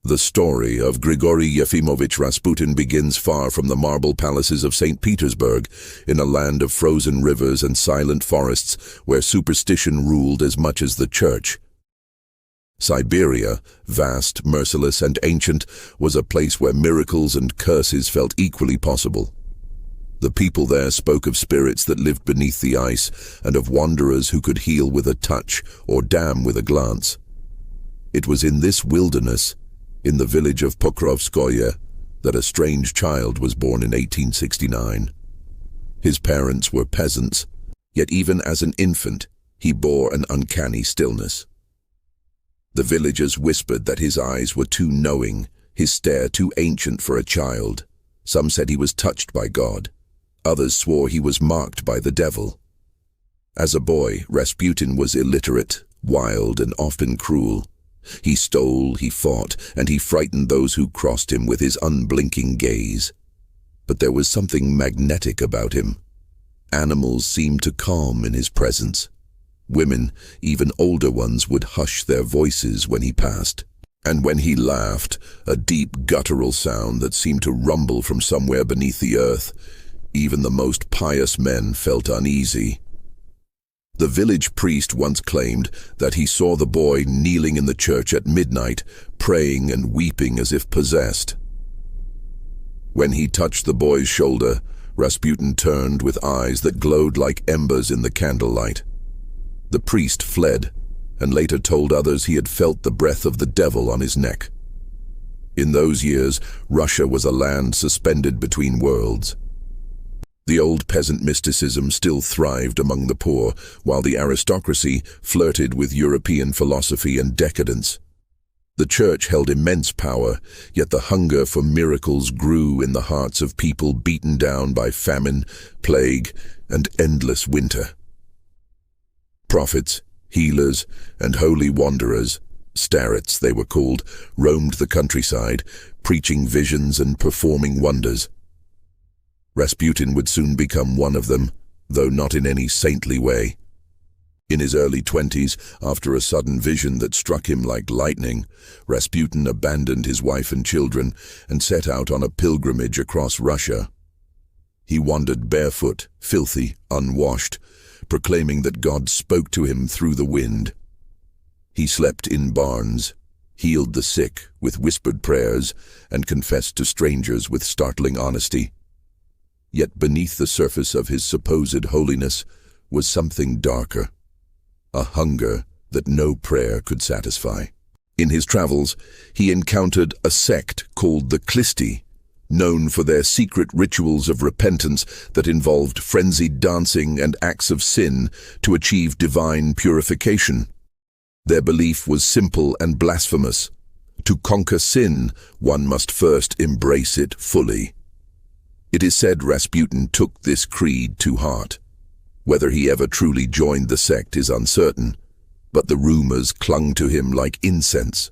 The story of Grigory Yefimovich Rasputin begins far from the marble palaces of St. Petersburg, in a land of frozen rivers and silent forests where superstition ruled as much as the church. Siberia, vast, merciless, and ancient, was a place where miracles and curses felt equally possible. The people there spoke of spirits that lived beneath the ice and of wanderers who could heal with a touch or damn with a glance. It was in this wilderness, in the village of Pokrovskoye, that a strange child was born in 1869. His parents were peasants, yet even as an infant, he bore an uncanny stillness. The villagers whispered that his eyes were too knowing, his stare too ancient for a child. Some said he was touched by God. Others swore he was marked by the devil. As a boy, Rasputin was illiterate, wild, and often cruel. He stole, he fought, and he frightened those who crossed him with his unblinking gaze. But there was something magnetic about him. Animals seemed to calm in his presence. Women, even older ones, would hush their voices when he passed. And when he laughed, a deep guttural sound that seemed to rumble from somewhere beneath the earth, even the most pious men felt uneasy. The village priest once claimed that he saw the boy kneeling in the church at midnight, praying and weeping as if possessed. When he touched the boy's shoulder, Rasputin turned with eyes that glowed like embers in the candlelight. The priest fled, and later told others he had felt the breath of the devil on his neck. In those years, Russia was a land suspended between worlds. The old peasant mysticism still thrived among the poor, while the aristocracy flirted with European philosophy and decadence. The church held immense power, yet the hunger for miracles grew in the hearts of people beaten down by famine, plague, and endless winter. Prophets, healers, and holy wanderers, starets they were called, roamed the countryside, preaching visions and performing wonders. Rasputin would soon become one of them, though not in any saintly way. In his early 20s, after a sudden vision that struck him like lightning, Rasputin abandoned his wife and children and set out on a pilgrimage across Russia. He wandered barefoot, filthy, unwashed, proclaiming that God spoke to him through the wind. He slept in barns, healed the sick with whispered prayers, and confessed to strangers with startling honesty. Yet beneath the surface of his supposed holiness was something darker, a hunger that no prayer could satisfy. In his travels, he encountered a sect called the Klisti, known for their secret rituals of repentance that involved frenzied dancing and acts of sin to achieve divine purification. Their belief was simple and blasphemous. To conquer sin, one must first embrace it fully. It is said Rasputin took this creed to heart. Whether he ever truly joined the sect is uncertain, but the rumors clung to him like incense.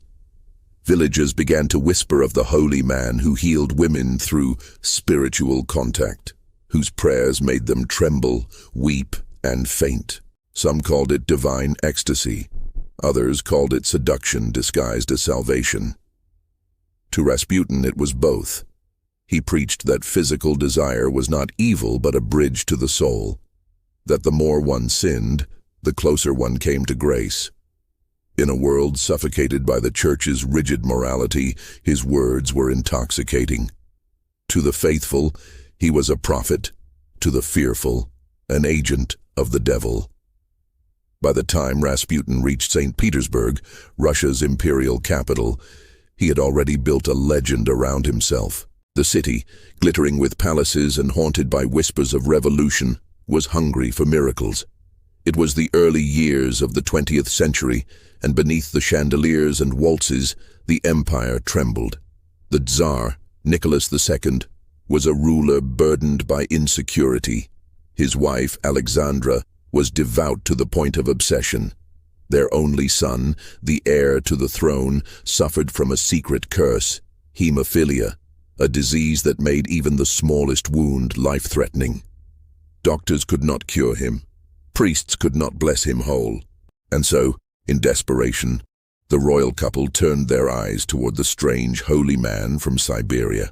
Villagers began to whisper of the holy man who healed women through spiritual contact, whose prayers made them tremble, weep, and faint. Some called it divine ecstasy. Others called it seduction disguised as salvation. To Rasputin it was both. He preached that physical desire was not evil but a bridge to the soul, that the more one sinned, the closer one came to grace. In a world suffocated by the church's rigid morality, his words were intoxicating. To the faithful, he was a prophet. To the fearful, an agent of the devil. By the time Rasputin reached St. Petersburg, Russia's imperial capital, he had already built a legend around himself. The city, glittering with palaces and haunted by whispers of revolution, was hungry for miracles. It was the early years of the 20th century, and beneath the chandeliers and waltzes, the empire trembled. The Tsar, Nicholas II, was a ruler burdened by insecurity. His wife, Alexandra, was devout to the point of obsession. Their only son, the heir to the throne, suffered from a secret curse, hemophilia, a disease that made even the smallest wound life-threatening. Doctors could not cure him. Priests could not bless him whole. And so, in desperation, The royal couple turned their eyes toward the strange, holy man from Siberia.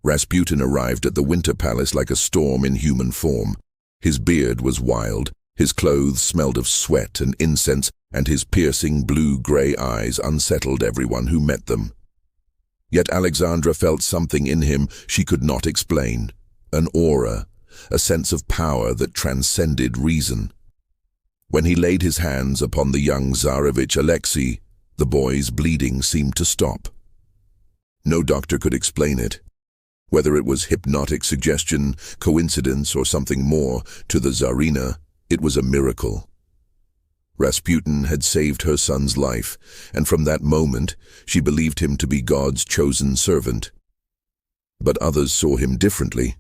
Rasputin arrived at the Winter Palace like a storm in human form. His beard was wild, his clothes smelled of sweat and incense, and his piercing blue-gray eyes unsettled everyone who met them. Yet Alexandra felt something in him she could not explain, an aura, a sense of power that transcended reason. When he laid his hands upon the young Tsarevich Alexei, the boy's bleeding seemed to stop. No doctor could explain it. Whether it was hypnotic suggestion, coincidence, or something more, to the Tsarina, it was a miracle. Rasputin had saved her son's life, and from that moment she believed him to be God's chosen servant. But others saw him differently.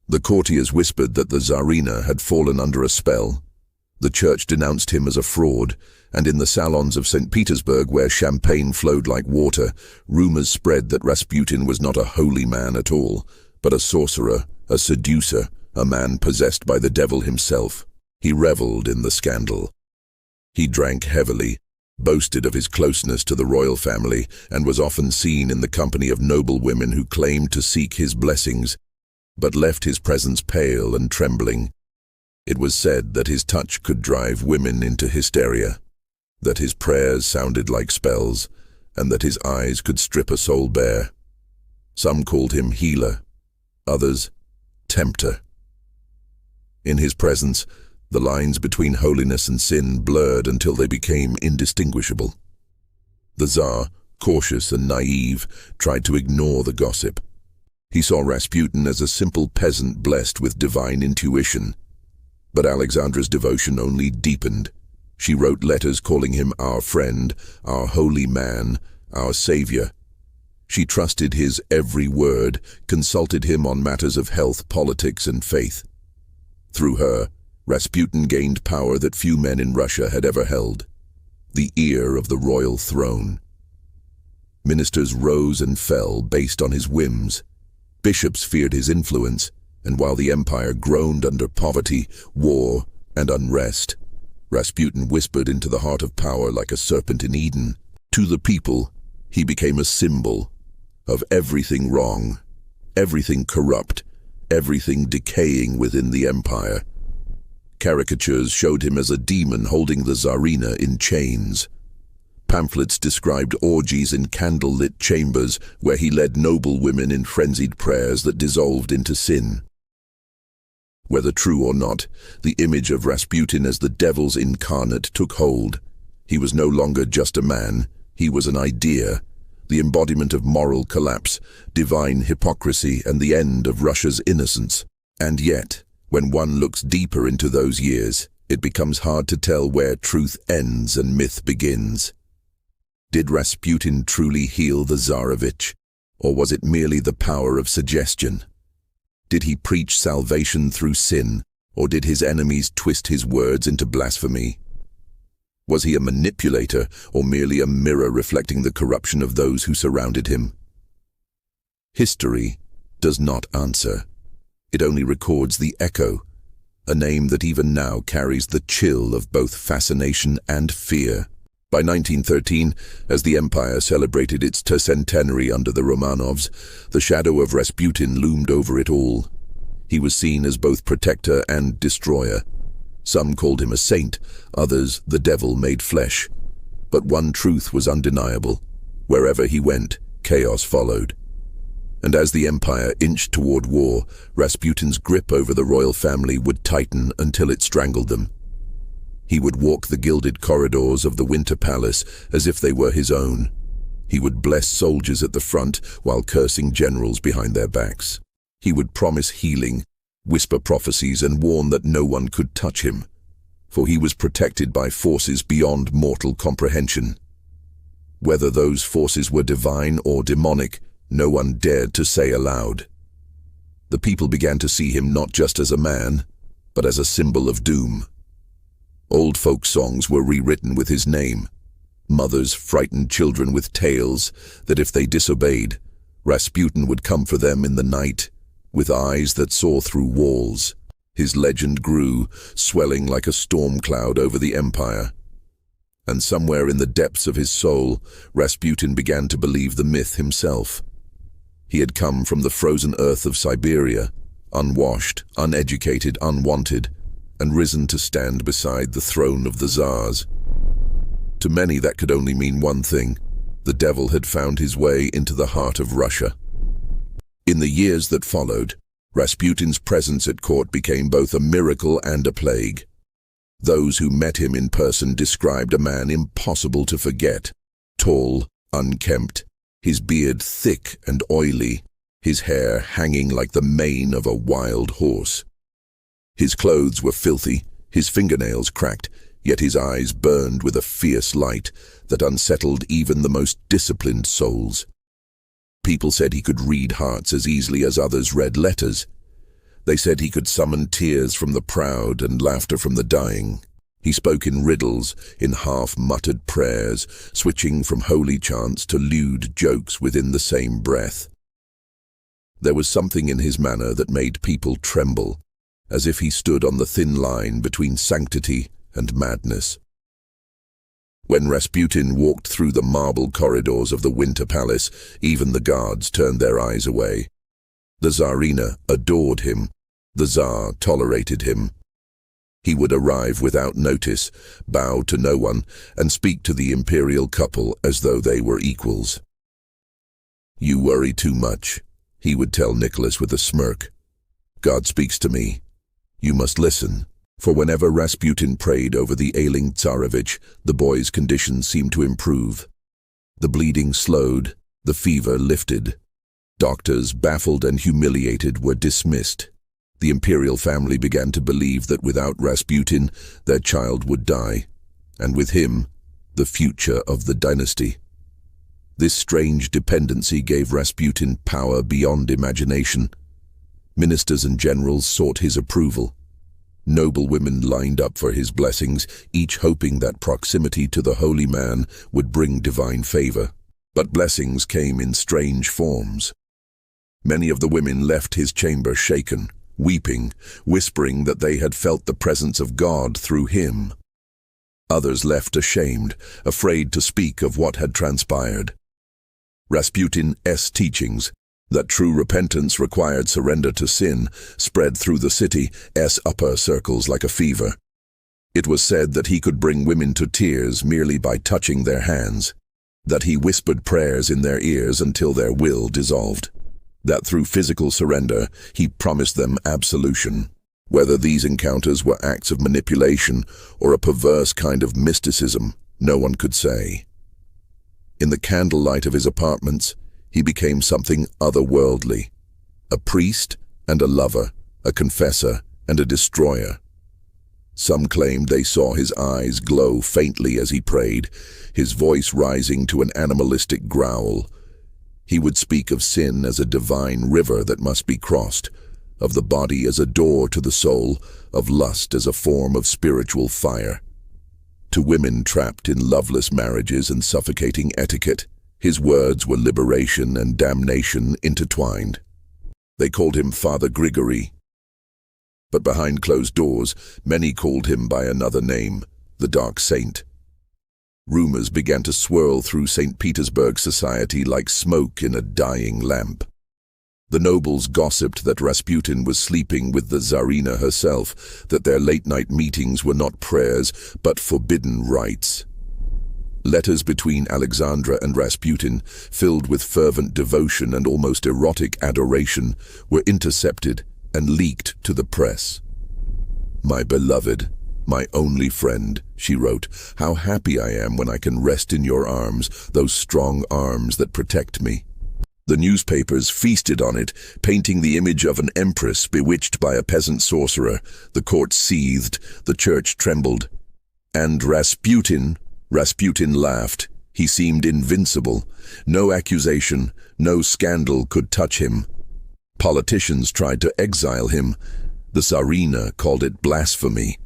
The courtiers whispered that the Tsarina had fallen under a spell. The church denounced him as a fraud, and in the salons of St. Petersburg, where champagne flowed like water, rumors spread that Rasputin was not a holy man at all, but a sorcerer, a seducer, a man possessed by the devil himself. He reveled in the scandal. He drank heavily, boasted of his closeness to the royal family, and was often seen in the company of noble women who claimed to seek his blessings, but left his presence pale and trembling. It was said that his touch could drive women into hysteria, that his prayers sounded like spells, and that his eyes could strip a soul bare. Some called him healer, others tempter. In his presence, the lines between holiness and sin blurred until they became indistinguishable. The Tsar, cautious and naive, tried to ignore the gossip. He saw Rasputin as a simple peasant blessed with divine intuition. But Alexandra's devotion only deepened. She wrote letters calling him our friend, our holy man, our savior. She trusted his every word, consulted him on matters of health, politics, and faith. Through her, Rasputin gained power that few men in Russia had ever held, the ear of the royal throne. Ministers rose and fell based on his whims. Bishops feared his influence, and while the empire groaned under poverty, war, and unrest, Rasputin whispered into the heart of power like a serpent in Eden. To the people, he became a symbol of everything wrong, everything corrupt, everything decaying within the empire. Caricatures showed him as a demon holding the Tsarina in chains. Pamphlets described orgies in candle-lit chambers where he led noble women in frenzied prayers that dissolved into sin. Whether true or not, the image of Rasputin as the devil's incarnate took hold. He was no longer just a man, he was an idea, the embodiment of moral collapse, divine hypocrisy, and the end of Russia's innocence. And yet, when one looks deeper into those years, it becomes hard to tell where truth ends and myth begins. Did Rasputin truly heal the Tsarevich, or was it merely the power of suggestion? Did he preach salvation through sin, or did his enemies twist his words into blasphemy? Was he a manipulator, or merely a mirror reflecting the corruption of those who surrounded him? History does not answer. It only records the echo, a name that even now carries the chill of both fascination and fear. By 1913, as the empire celebrated its tercentenary under the Romanovs, the shadow of Rasputin loomed over it all. He was seen as both protector and destroyer. Some called him a saint, others the devil made flesh. But one truth was undeniable. Wherever he went, chaos followed. And as the empire inched toward war, Rasputin's grip over the royal family would tighten until it strangled them. He would walk the gilded corridors of the Winter Palace as if they were his own. He would bless soldiers at the front while cursing generals behind their backs. He would promise healing, whisper prophecies, and warn that no one could touch him, for he was protected by forces beyond mortal comprehension. Whether those forces were divine or demonic, no one dared to say aloud. The people began to see him not just as a man, but as a symbol of doom. Old folk songs were rewritten with his name. Mothers frightened children with tales that if they disobeyed, Rasputin would come for them in the night, with eyes that saw through walls. His legend grew, swelling like a storm cloud over the empire. And somewhere in the depths of his soul, Rasputin began to believe the myth himself. He had come from the frozen earth of Siberia, unwashed, uneducated, unwanted, and risen to stand beside the throne of the Tsars. To many that could only mean one thing: the devil had found his way into the heart of Russia. In the years that followed, Rasputin's presence at court became both a miracle and a plague. Those who met him in person described a man impossible to forget: tall, unkempt, his beard thick and oily, his hair hanging like the mane of a wild horse. His clothes were filthy, his fingernails cracked, yet his eyes burned with a fierce light that unsettled even the most disciplined souls. People said he could read hearts as easily as others read letters. They said he could summon tears from the proud and laughter from the dying. He spoke in riddles, in half-muttered prayers, switching from holy chants to lewd jokes within the same breath. There was something in his manner that made people tremble, as if he stood on the thin line between sanctity and madness. When Rasputin walked through the marble corridors of the Winter Palace, even the guards turned their eyes away. The Tsarina adored him. The Tsar tolerated him. He would arrive without notice, bow to no one, and speak to the imperial couple as though they were equals. "You worry too much," he would tell Nicholas with a smirk. "God speaks to me. You must listen." For whenever Rasputin prayed over the ailing Tsarevich, the boy's condition seemed to improve. The bleeding slowed, the fever lifted. Doctors, baffled and humiliated, were dismissed. The imperial family began to believe that without Rasputin, their child would die, and with him, the future of the dynasty. This strange dependency gave Rasputin power beyond imagination. Ministers and generals sought his approval. Noble women lined up for his blessings, each hoping that proximity to the holy man would bring divine favor. But blessings came in strange forms. Many of the women left his chamber shaken, weeping, whispering that they had felt the presence of God through him. Others left ashamed, afraid to speak of what had transpired. Rasputin's teachings, that true repentance required surrender to sin, spread through the city's upper circles like a fever. It was said that he could bring women to tears merely by touching their hands, that he whispered prayers in their ears until their will dissolved, that through physical surrender he promised them absolution. Whether these encounters were acts of manipulation or a perverse kind of mysticism, no one could say. In the candlelight of his apartments, he became something otherworldly, a priest and a lover, a confessor and a destroyer. Some claimed they saw his eyes glow faintly as he prayed, his voice rising to an animalistic growl. He would speak of sin as a divine river that must be crossed, of the body as a door to the soul, of lust as a form of spiritual fire. To women trapped in loveless marriages and suffocating etiquette, his words were liberation and damnation intertwined. They called him Father Grigory. But behind closed doors, many called him by another name, the Dark Saint. Rumors began to swirl through St. Petersburg society like smoke in a dying lamp. The nobles gossiped that Rasputin was sleeping with the Tsarina herself, that their late-night meetings were not prayers, but forbidden rites. Letters between Alexandra and Rasputin, filled with fervent devotion and almost erotic adoration, were intercepted and leaked to the press. "My beloved, my only friend," she wrote, "how happy I am when I can rest in your arms, those strong arms that protect me." The newspapers feasted on it, painting the image of an empress bewitched by a peasant sorcerer. The court seethed, the church trembled. And Rasputin laughed. He seemed invincible. No accusation, no scandal could touch him. Politicians tried to exile him. The Tsarina called it blasphemy.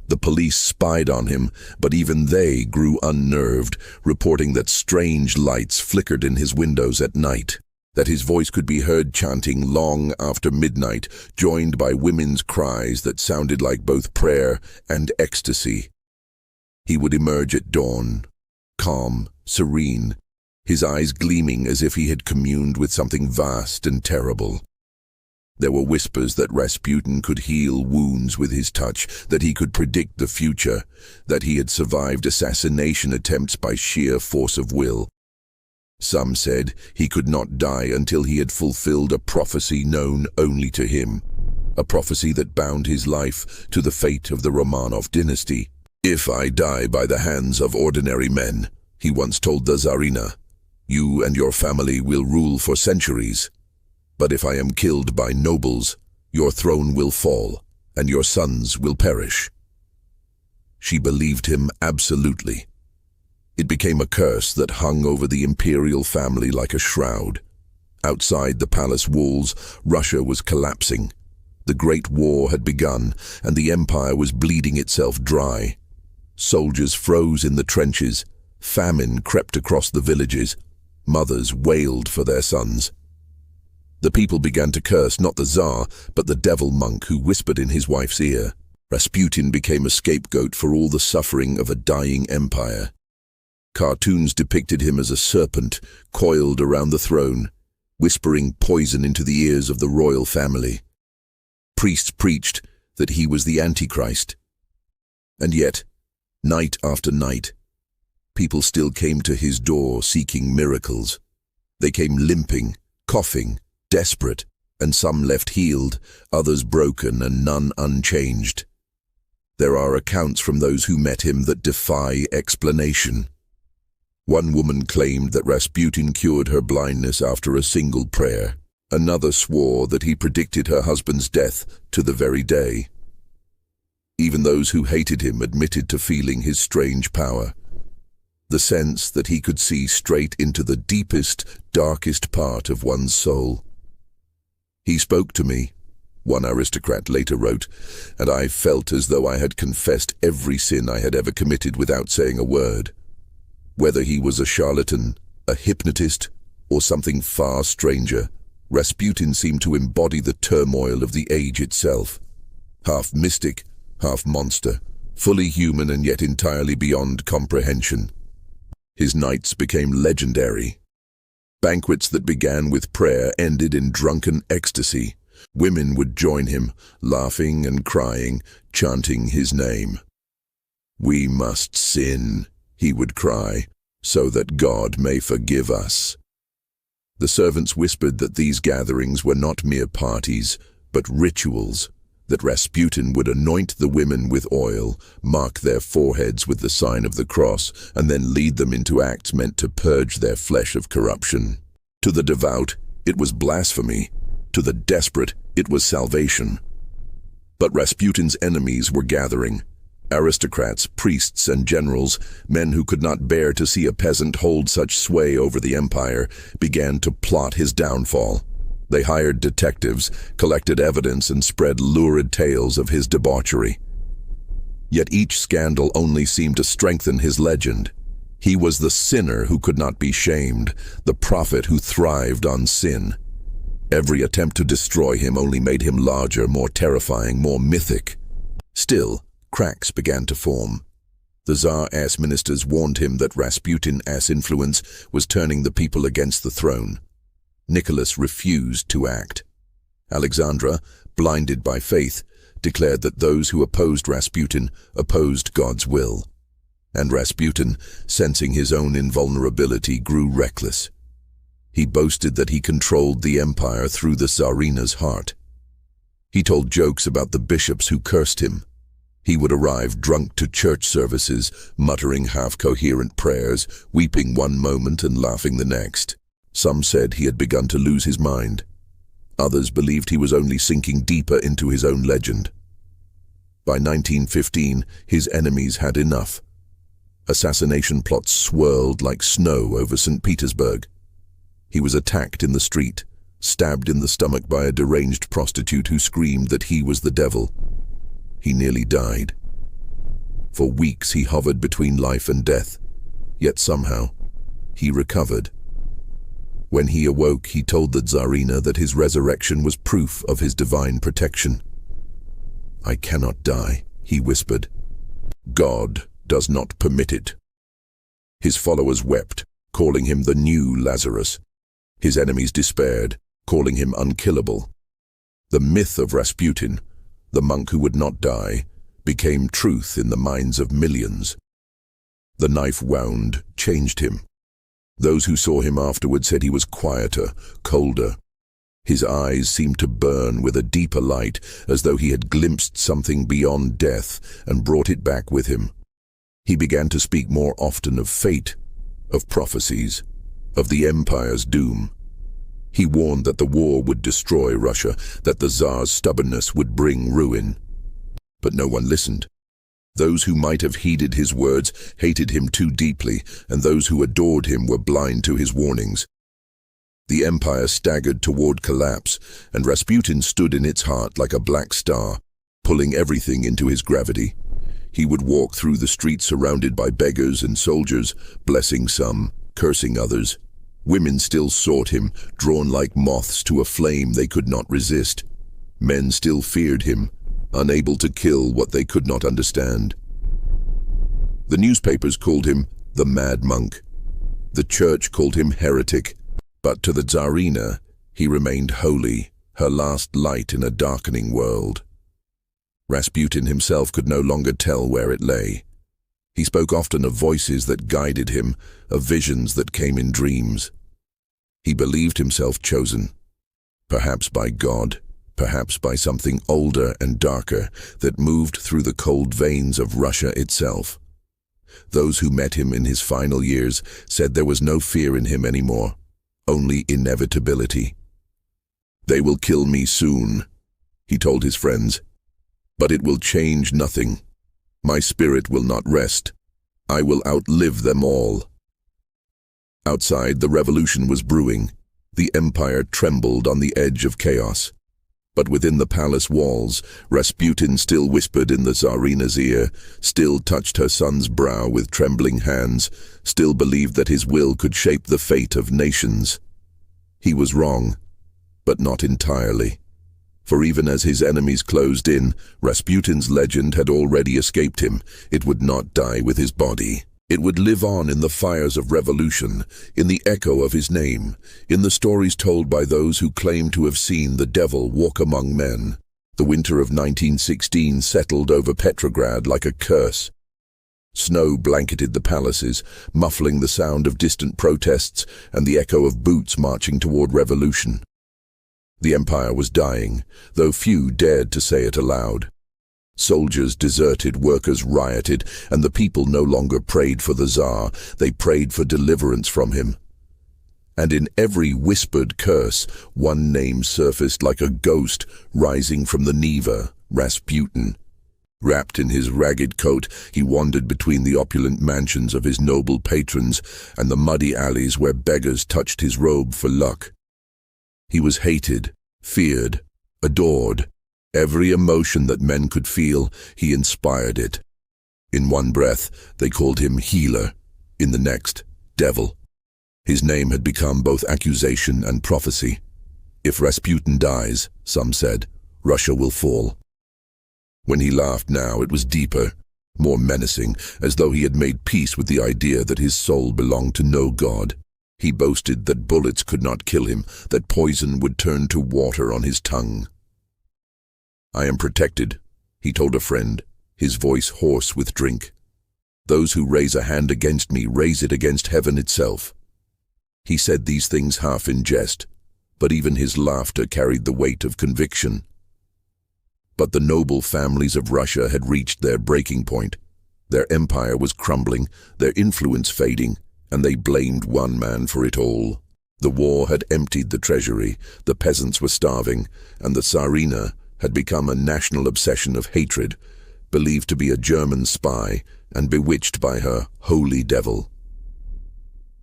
The police spied on him, but even they grew unnerved, reporting that strange lights flickered in his windows at night, that his voice could be heard chanting long after midnight, joined by women's cries that sounded like both prayer and ecstasy. He would emerge at dawn, calm, serene, his eyes gleaming as if he had communed with something vast and terrible. There were whispers that Rasputin could heal wounds with his touch, that he could predict the future, that he had survived assassination attempts by sheer force of will. Some said he could not die until he had fulfilled a prophecy known only to him, a prophecy that bound his life to the fate of the Romanov dynasty. "If I die by the hands of ordinary men," he once told the Tsarina, "you and your family will rule for centuries. But if I am killed by nobles, your throne will fall, and your sons will perish." She believed him absolutely. It became a curse that hung over the imperial family like a shroud. Outside the palace walls, Russia was collapsing. The Great War had begun, and the empire was bleeding itself dry. Soldiers froze in the trenches. Famine crept across the villages. Mothers wailed for their sons. The people began to curse not the Tsar, but the devil monk who whispered in his wife's ear. Rasputin became a scapegoat for all the suffering of a dying empire. Cartoons depicted him as a serpent coiled around the throne, whispering poison into the ears of the royal family. Priests preached that he was the Antichrist. And yet, night after night, people still came to his door seeking miracles. They came limping, coughing, desperate, and some left healed, others broken, and none unchanged. There are accounts from those who met him that defy explanation. One woman claimed that Rasputin cured her blindness after a single prayer. Another swore that he predicted her husband's death to the very day. Even those who hated him admitted to feeling his strange power, the sense that he could see straight into the deepest, darkest part of one's soul. "He spoke to me," one aristocrat later wrote, "and I felt as though I had confessed every sin I had ever committed without saying a word." Whether he was a charlatan, a hypnotist, or something far stranger, Rasputin seemed to embody the turmoil of the age itself. Half mystic, half monster, fully human and yet entirely beyond comprehension. His nights became legendary. Banquets that began with prayer ended in drunken ecstasy. Women would join him, laughing and crying, chanting his name. "We must sin," he would cry, "so that God may forgive us." The servants whispered that these gatherings were not mere parties, but rituals, that Rasputin would anoint the women with oil, mark their foreheads with the sign of the cross, and then lead them into acts meant to purge their flesh of corruption. To the devout, it was blasphemy. To the desperate, it was salvation. But Rasputin's enemies were gathering. Aristocrats, priests, and generals, men who could not bear to see a peasant hold such sway over the empire, began to plot his downfall. They hired detectives, collected evidence, and spread lurid tales of his debauchery. Yet each scandal only seemed to strengthen his legend. He was the sinner who could not be shamed, the prophet who thrived on sin. Every attempt to destroy him only made him larger, more terrifying, more mythic. Still, cracks began to form. The Tsar-ass ministers warned him that Rasputin-ass influence was turning the people against the throne. Nicholas refused to act. Alexandra, blinded by faith, declared that those who opposed Rasputin opposed God's will. And Rasputin, sensing his own invulnerability, grew reckless. He boasted that he controlled the empire through the Tsarina's heart. He told jokes about the bishops who cursed him. He would arrive drunk to church services, muttering half-coherent prayers, weeping one moment and laughing the next. Some said he had begun to lose his mind. Others believed he was only sinking deeper into his own legend. By 1915, his enemies had enough. Assassination plots swirled like snow over St. Petersburg. He was attacked in the street, stabbed in the stomach by a deranged prostitute who screamed that he was the devil. He nearly died. For weeks he hovered between life and death, yet somehow he recovered. When he awoke, he told the Tsarina that his resurrection was proof of his divine protection. "I cannot die," he whispered. "God does not permit it." His followers wept, calling him the new Lazarus. His enemies despaired, calling him unkillable. The myth of Rasputin, the monk who would not die, became truth in the minds of millions. The knife wound changed him. Those who saw him afterward said he was quieter, colder. His eyes seemed to burn with a deeper light, as though he had glimpsed something beyond death and brought it back with him. He began to speak more often of fate, of prophecies, of the empire's doom. He warned that the war would destroy Russia, that the Tsar's stubbornness would bring ruin. But no one listened. Those who might have heeded his words hated him too deeply, and those who adored him were blind to his warnings. The empire staggered toward collapse, and Rasputin stood in its heart like a black star, pulling everything into his gravity. He would walk through the streets surrounded by beggars and soldiers, blessing some, cursing others. Women still sought him, drawn like moths to a flame they could not resist. Men still feared him, unable to kill what they could not understand. The newspapers called him the Mad Monk. The church called him heretic. But to the Tsarina, he remained holy, her last light in a darkening world. Rasputin himself could no longer tell where it lay. He spoke often of voices that guided him, of visions that came in dreams. He believed himself chosen, perhaps by God, perhaps by something older and darker that moved through the cold veins of Russia itself. Those who met him in his final years said there was no fear in him anymore, only inevitability. "They will kill me soon," he told his friends, "but it will change nothing. My spirit will not rest. I will outlive them all." Outside, the revolution was brewing. The empire trembled on the edge of chaos. But within the palace walls, Rasputin still whispered in the Tsarina's ear, still touched her son's brow with trembling hands, still believed that his will could shape the fate of nations. He was wrong, but not entirely. For even as his enemies closed in, Rasputin's legend had already escaped him. It would not die with his body. It would live on in the fires of revolution, in the echo of his name, in the stories told by those who claim to have seen the devil walk among men. The winter of 1916 settled over Petrograd like a curse. Snow blanketed the palaces, muffling the sound of distant protests and the echo of boots marching toward revolution. The empire was dying, though few dared to say it aloud. Soldiers deserted, workers rioted, and the people no longer prayed for the Tsar, they prayed for deliverance from him. And in every whispered curse, one name surfaced like a ghost rising from the Neva, Rasputin. Wrapped in his ragged coat, he wandered between the opulent mansions of his noble patrons and the muddy alleys where beggars touched his robe for luck. He was hated, feared, adored. Every emotion that men could feel, he inspired it. In one breath, they called him healer. In the next, devil. His name had become both accusation and prophecy. If Rasputin dies, some said, Russia will fall. When he laughed now, it was deeper, more menacing, as though he had made peace with the idea that his soul belonged to no god. He boasted that bullets could not kill him, that poison would turn to water on his tongue. "I am protected," he told a friend, his voice hoarse with drink. "Those who raise a hand against me raise it against heaven itself." He said these things half in jest, but even his laughter carried the weight of conviction. But the noble families of Russia had reached their breaking point. Their empire was crumbling, their influence fading, and they blamed one man for it all. The war had emptied the treasury, the peasants were starving, and the Tsarina had become a national obsession of hatred, believed to be a German spy and bewitched by her holy devil.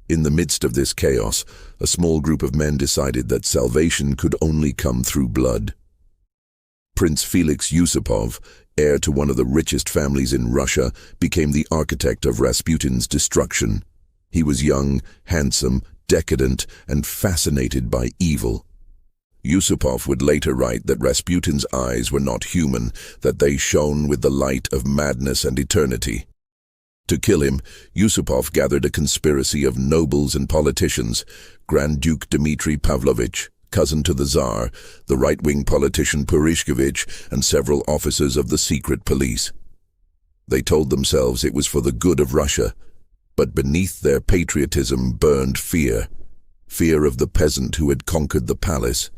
In the midst of this chaos, a small group of men decided that salvation could only come through blood. Prince Felix Yusupov, heir to one of the richest families in Russia, became the architect of Rasputin's destruction. He was young, handsome, decadent, and fascinated by evil. Yusupov would later write that Rasputin's eyes were not human, that they shone with the light of madness and eternity. To kill him, Yusupov gathered a conspiracy of nobles and politicians, Grand Duke Dmitry Pavlovich, cousin to the Tsar, the right-wing politician Purishkevich, and several officers of the secret police. They told themselves it was for the good of Russia, but beneath their patriotism burned fear. Fear of the peasant who had conquered the palace.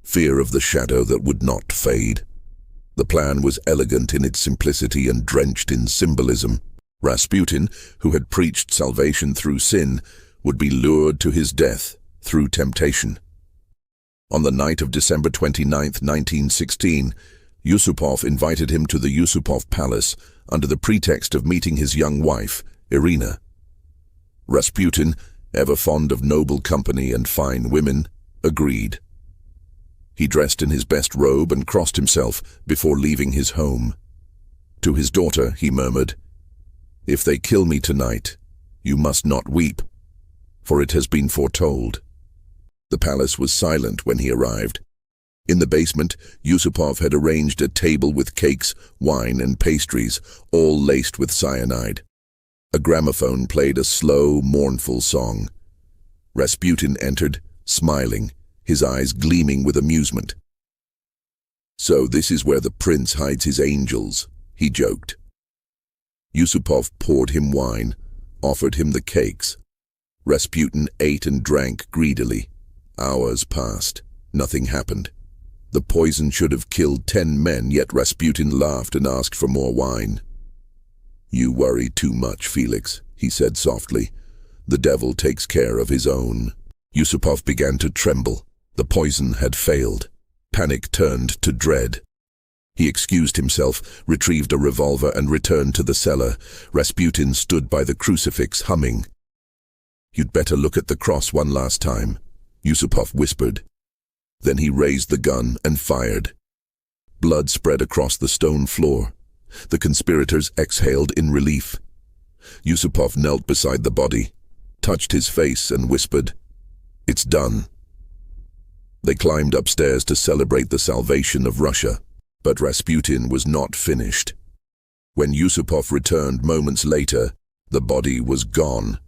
Fear of the shadow that would not fade. The plan was elegant in its simplicity and drenched in symbolism. Rasputin, who had preached salvation through sin, would be lured to his death through temptation. On the night of December 29, 1916, Yusupov invited him to the Yusupov Palace under the pretext of meeting his young wife, Irina. Rasputin, ever fond of noble company and fine women, agreed. He dressed in his best robe and crossed himself before leaving his home. To his daughter, he murmured, "If they kill me tonight, you must not weep, for it has been foretold." The palace was silent when he arrived. In the basement, Yusupov had arranged a table with cakes, wine, and pastries, all laced with cyanide. A gramophone played a slow, mournful song. Rasputin entered, smiling, his eyes gleaming with amusement. "So this is where the prince hides his angels," he joked. Yusupov poured him wine, offered him the cakes. Rasputin ate and drank greedily. Hours passed. Nothing happened. The poison should have killed 10 men, yet Rasputin laughed and asked for more wine. "You worry too much, Felix," he said softly. "The devil takes care of his own." Yusupov began to tremble. The poison had failed. Panic turned to dread. He excused himself, retrieved a revolver, and returned to the cellar. Rasputin stood by the crucifix, humming. "You'd better look at the cross one last time," Yusupov whispered. Then he raised the gun and fired. Blood spread across the stone floor. The conspirators exhaled in relief. Yusupov knelt beside the body, touched his face, and whispered, "It's done." They climbed upstairs to celebrate the salvation of Russia. But Rasputin was not finished. When Yusupov returned moments later, the body was gone.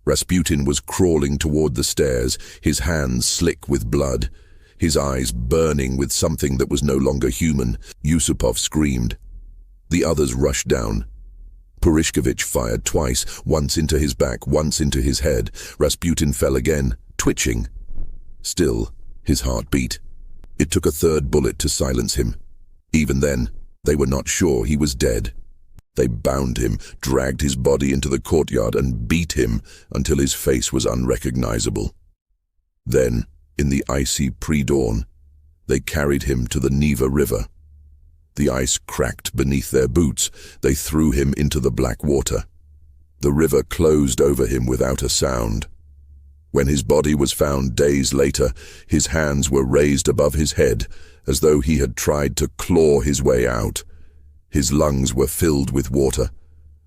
Rasputin was crawling toward the stairs, his hands slick with blood, his eyes burning with something that was no longer human. Yusupov screamed. The others rushed down. Purishkevich fired twice, once into his back, once into his head. Rasputin fell again, twitching. Still, his heart beat. It took a third bullet to silence him. Even then, they were not sure he was dead. They bound him, dragged his body into the courtyard, and beat him until his face was unrecognizable. Then, in the icy pre-dawn, they carried him to the Neva River. The ice cracked beneath their boots. They threw him into the black water. The river closed over him without a sound. When his body was found days later, his hands were raised above his head, as though he had tried to claw his way out. His lungs were filled with water.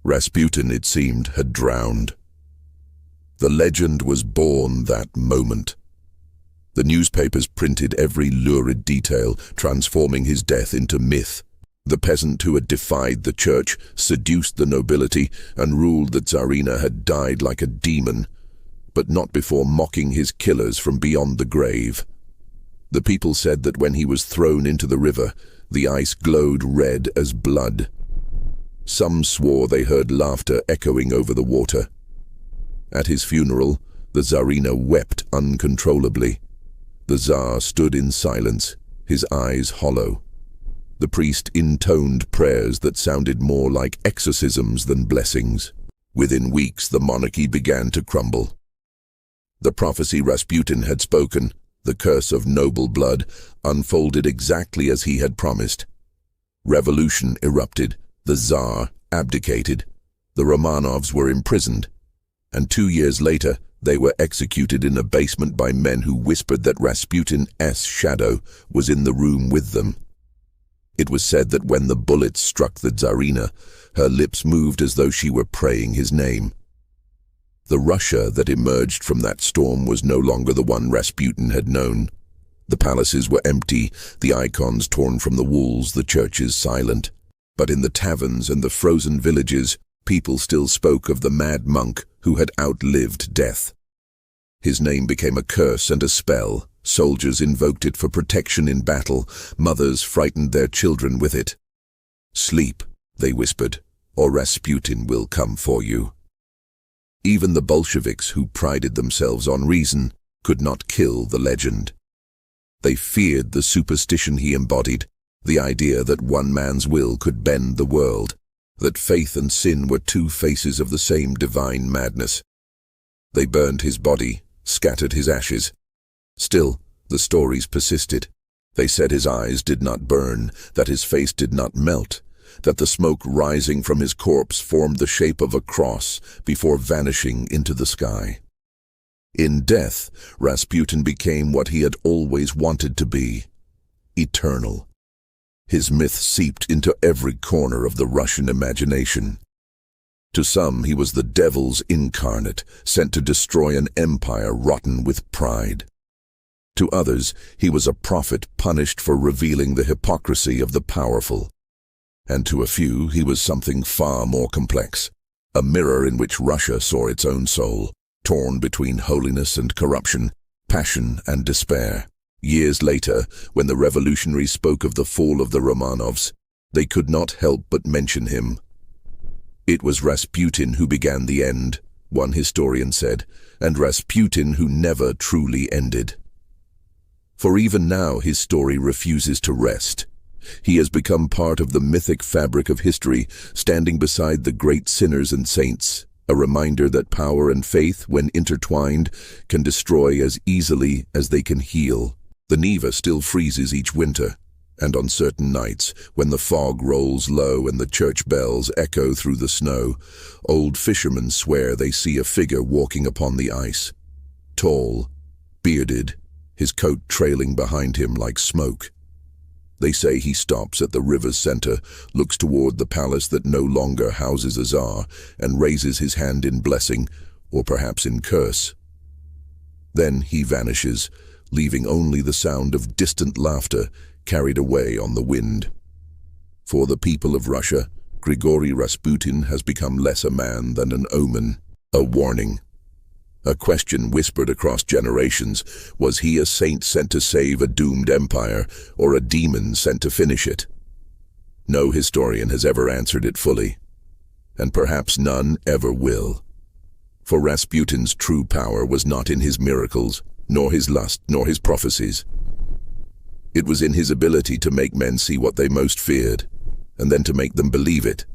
Rasputin, it seemed, had drowned. The legend was born that moment. The newspapers printed every lurid detail, transforming his death into myth. The peasant who had defied the church, seduced the nobility, and ruled the Tsarina had died like a demon, but not before mocking his killers from beyond the grave. The people said that when he was thrown into the river, the ice glowed red as blood. Some swore they heard laughter echoing over the water. At his funeral, the Tsarina wept uncontrollably. The Tsar stood in silence, his eyes hollow. The priest intoned prayers that sounded more like exorcisms than blessings. Within weeks, the monarchy began to crumble. The prophecy Rasputin had spoken, the curse of noble blood, unfolded exactly as he had promised. Revolution erupted, the Tsar abdicated, the Romanovs were imprisoned, and 2 years later they were executed in a basement by men who whispered that Rasputin's shadow was in the room with them. It was said that when the bullets struck the Tsarina, her lips moved as though she were praying his name. The Russia that emerged from that storm was no longer the one Rasputin had known. The palaces were empty, the icons torn from the walls, the churches silent. But in the taverns and the frozen villages, people still spoke of the mad monk who had outlived death. His name became a curse and a spell. Soldiers invoked it for protection in battle. Mothers frightened their children with it. "Sleep," they whispered, "or Rasputin will come for you." Even the Bolsheviks, who prided themselves on reason, could not kill the legend. They feared the superstition he embodied, the idea that one man's will could bend the world, that faith and sin were two faces of the same divine madness. They burned his body, scattered his ashes. Still, the stories persisted. They said his eyes did not burn, that his face did not melt, that the smoke rising from his corpse formed the shape of a cross before vanishing into the sky. In death, Rasputin became what he had always wanted to be: eternal. His myth seeped into every corner of the Russian imagination. To some, he was the devil's incarnate, sent to destroy an empire rotten with pride. To others, he was a prophet punished for revealing the hypocrisy of the powerful. And to a few, he was something far more complex, a mirror in which Russia saw its own soul, torn between holiness and corruption, passion and despair. Years later, when the revolutionaries spoke of the fall of the Romanovs, they could not help but mention him. "It was Rasputin who began the end," one historian said, "and Rasputin who never truly ended." For even now his story refuses to rest. He has become part of the mythic fabric of history, standing beside the great sinners and saints, a reminder that power and faith, when intertwined, can destroy as easily as they can heal. The Neva still freezes each winter, and on certain nights, when the fog rolls low and the church bells echo through the snow, old fishermen swear they see a figure walking upon the ice. Tall, bearded, his coat trailing behind him like smoke. They say he stops at the river's center, looks toward the palace that no longer houses a czar, and raises his hand in blessing, or perhaps in curse. Then he vanishes, leaving only the sound of distant laughter carried away on the wind. For the people of Russia, Grigory Rasputin has become less a man than an omen, a warning. A question whispered across generations: was he a saint sent to save a doomed empire, or a demon sent to finish it? No historian has ever answered it fully, and perhaps none ever will. For Rasputin's true power was not in his miracles, nor his lust, nor his prophecies. It was in his ability to make men see what they most feared, and then to make them believe it.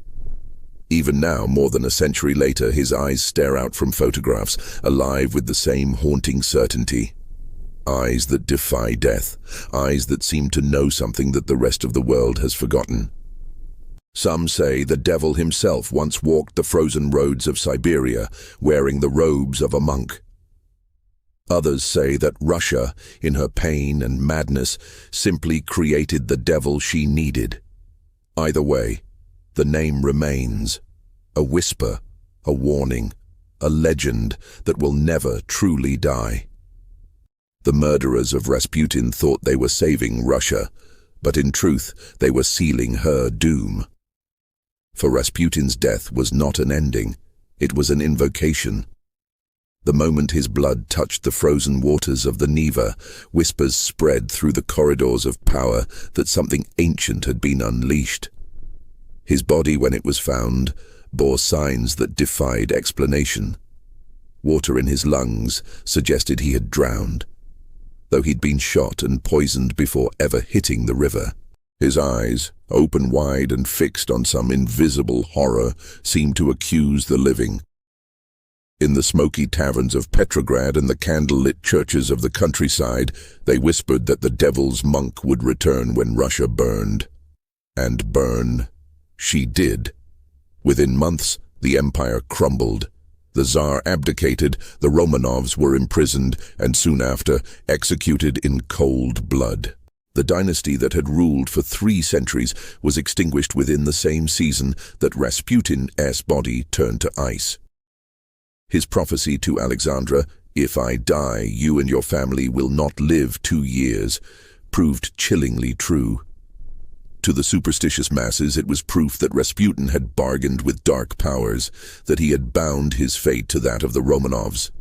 Even now, more than a century later, his eyes stare out from photographs, alive with the same haunting certainty. Eyes that defy death, eyes that seem to know something that the rest of the world has forgotten. Some say the devil himself once walked the frozen roads of Siberia, wearing the robes of a monk. Others say that Russia, in her pain and madness, simply created the devil she needed. Either way, the name remains, a whisper, a warning, a legend that will never truly die. The murderers of Rasputin thought they were saving Russia, but in truth they were sealing her doom. For Rasputin's death was not an ending, it was an invocation. The moment his blood touched the frozen waters of the Neva, whispers spread through the corridors of power that something ancient had been unleashed. His body, when it was found, bore signs that defied explanation. Water in his lungs suggested he had drowned, though he'd been shot and poisoned before ever hitting the river. His eyes, open wide and fixed on some invisible horror, seemed to accuse the living. In the smoky taverns of Petrograd and the candle-lit churches of the countryside, they whispered that the devil's monk would return when Russia burned. And burn she did. Within months, the empire crumbled. The Tsar abdicated, the Romanovs were imprisoned, and soon after, executed in cold blood. The dynasty that had ruled for 3 centuries was extinguished within the same season that Rasputin's body turned to ice. His prophecy to Alexandra, "If I die, you and your family will not live 2 years," proved chillingly true. To the superstitious masses, it was proof that Rasputin had bargained with dark powers, that he had bound his fate to that of the Romanovs.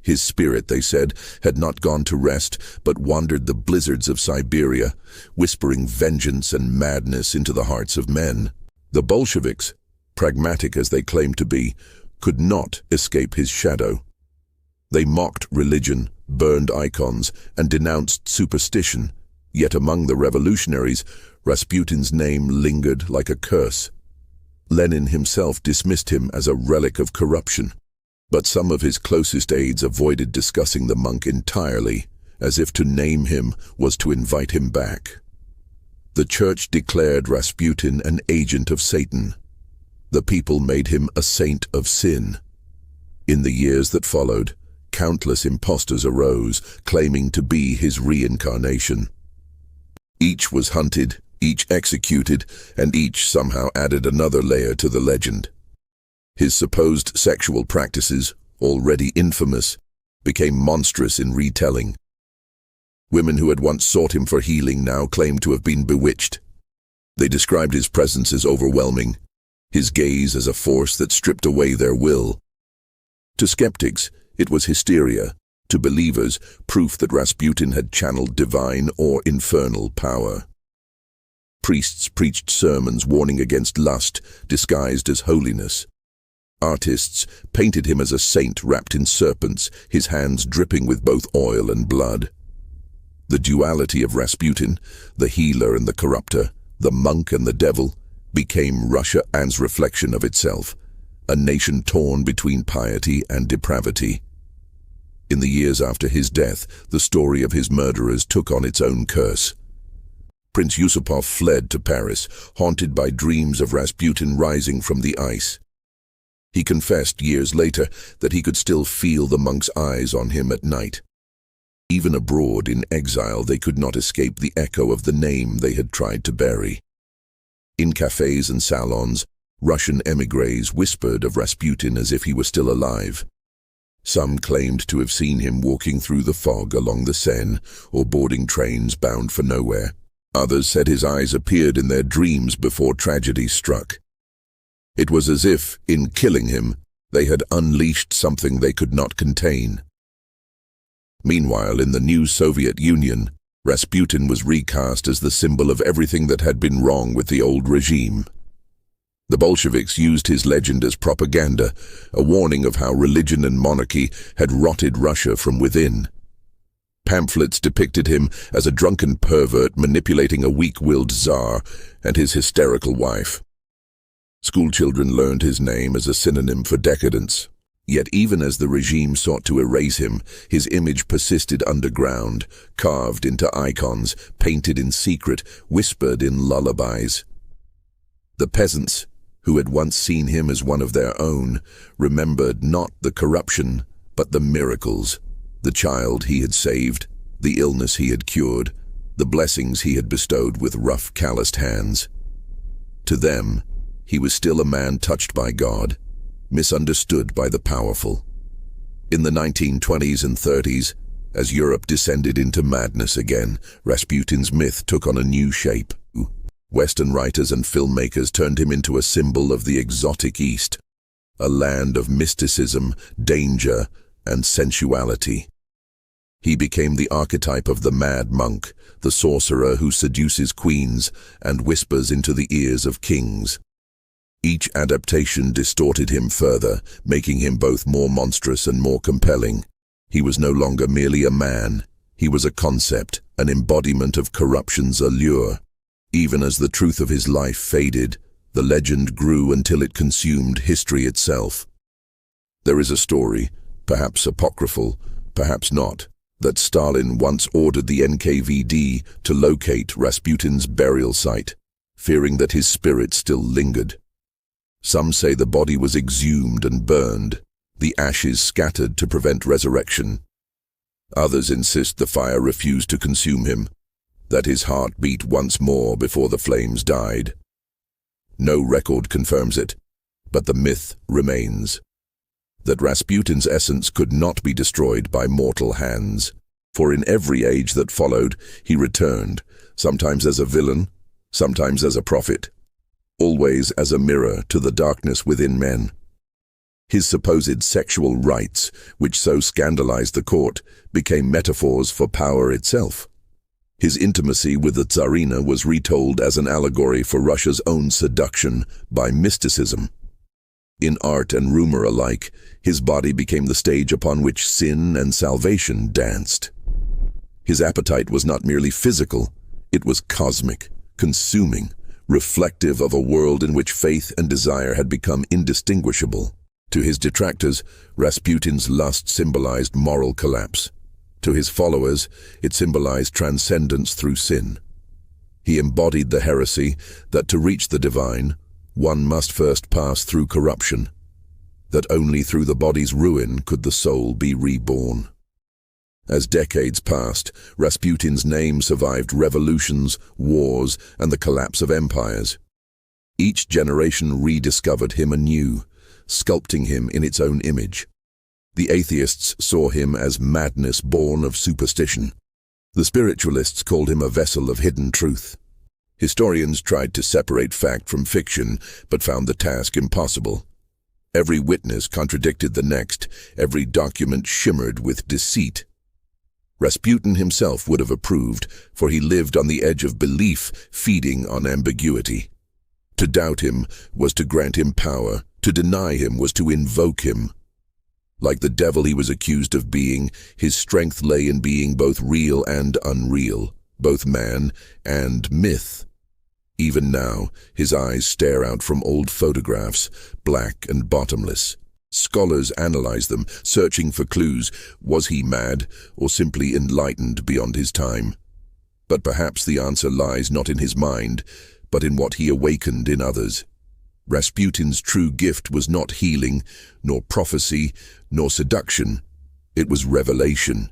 His spirit, they said, had not gone to rest, but wandered the blizzards of Siberia, whispering vengeance and madness into the hearts of men. The Bolsheviks, pragmatic as they claimed to be, could not escape his shadow. They mocked religion, burned icons, and denounced superstition, yet among the revolutionaries, Rasputin's name lingered like a curse. Lenin himself dismissed him as a relic of corruption, but some of his closest aides avoided discussing the monk entirely, as if to name him was to invite him back. The church declared Rasputin an agent of Satan. The people made him a saint of sin. In the years that followed, countless impostors arose, claiming to be his reincarnation. Each was hunted, each executed, and each somehow added another layer to the legend. His supposed sexual practices, already infamous, became monstrous in retelling. Women who had once sought him for healing now claimed to have been bewitched. They described his presence as overwhelming, his gaze as a force that stripped away their will. To skeptics, it was hysteria. To believers, proof that Rasputin had channeled divine or infernal power. Priests preached sermons warning against lust, disguised as holiness. Artists painted him as a saint wrapped in serpents, his hands dripping with both oil and blood. The duality of Rasputin, the healer and the corrupter, the monk and the devil, became Russia's reflection of itself, a nation torn between piety and depravity. In the years after his death, the story of his murderers took on its own curse. Prince Yusupov fled to Paris, haunted by dreams of Rasputin rising from the ice. He confessed years later that he could still feel the monks' eyes on him at night. Even abroad in exile, they could not escape the echo of the name they had tried to bury. In cafes and salons, Russian émigrés whispered of Rasputin as if he were still alive. Some claimed to have seen him walking through the fog along the Seine or boarding trains bound for nowhere. Others said his eyes appeared in their dreams before tragedy struck. It was as if, in killing him, they had unleashed something they could not contain. Meanwhile, in the new Soviet Union, Rasputin was recast as the symbol of everything that had been wrong with the old regime. The Bolsheviks used his legend as propaganda, a warning of how religion and monarchy had rotted Russia from within. Pamphlets depicted him as a drunken pervert manipulating a weak-willed czar and his hysterical wife. Schoolchildren learned his name as a synonym for decadence. Yet even as the regime sought to erase him, his image persisted underground, carved into icons, painted in secret, whispered in lullabies. The peasants, who had once seen him as one of their own, remembered not the corruption, but the miracles, the child he had saved, the illness he had cured, the blessings he had bestowed with rough, calloused hands. To them, he was still a man touched by God, misunderstood by the powerful. In the 1920s and 30s, as Europe descended into madness again, Rasputin's myth took on a new shape. Western writers and filmmakers turned him into a symbol of the exotic East, a land of mysticism, danger, and sensuality. He became the archetype of the mad monk, the sorcerer who seduces queens and whispers into the ears of kings. Each adaptation distorted him further, making him both more monstrous and more compelling. He was no longer merely a man. He was a concept, an embodiment of corruption's allure. Even as the truth of his life faded, the legend grew until it consumed history itself. There is a story, perhaps apocryphal, perhaps not, that Stalin once ordered the NKVD to locate Rasputin's burial site, fearing that his spirit still lingered. Some say the body was exhumed and burned, the ashes scattered to prevent resurrection. Others insist the fire refused to consume him, that his heart beat once more before the flames died. No record confirms it, but the myth remains. That Rasputin's essence could not be destroyed by mortal hands, for in every age that followed, he returned, sometimes as a villain, sometimes as a prophet, always as a mirror to the darkness within men. His supposed sexual rites, which so scandalized the court, became metaphors for power itself. His intimacy with the Tsarina was retold as an allegory for Russia's own seduction by mysticism. In art and rumor alike, his body became the stage upon which sin and salvation danced. His appetite was not merely physical, it was cosmic, consuming, reflective of a world in which faith and desire had become indistinguishable. To his detractors, Rasputin's lust symbolized moral collapse. To his followers, it symbolized transcendence through sin. He embodied the heresy that to reach the divine, one must first pass through corruption, that only through the body's ruin could the soul be reborn. As decades passed, Rasputin's name survived revolutions, wars, and the collapse of empires. Each generation rediscovered him anew, sculpting him in its own image. The atheists saw him as madness born of superstition. The spiritualists called him a vessel of hidden truth. Historians tried to separate fact from fiction, but found the task impossible. Every witness contradicted the next, every document shimmered with deceit. Rasputin himself would have approved, for he lived on the edge of belief, feeding on ambiguity. To doubt him was to grant him power, to deny him was to invoke him. Like the devil he was accused of being, his strength lay in being both real and unreal, both man and myth. Even now, his eyes stare out from old photographs, black and bottomless. Scholars analyze them, searching for clues. Was he mad, or simply enlightened beyond his time? But perhaps the answer lies not in his mind, but in what he awakened in others. Rasputin's true gift was not healing, nor prophecy, nor seduction. It was revelation.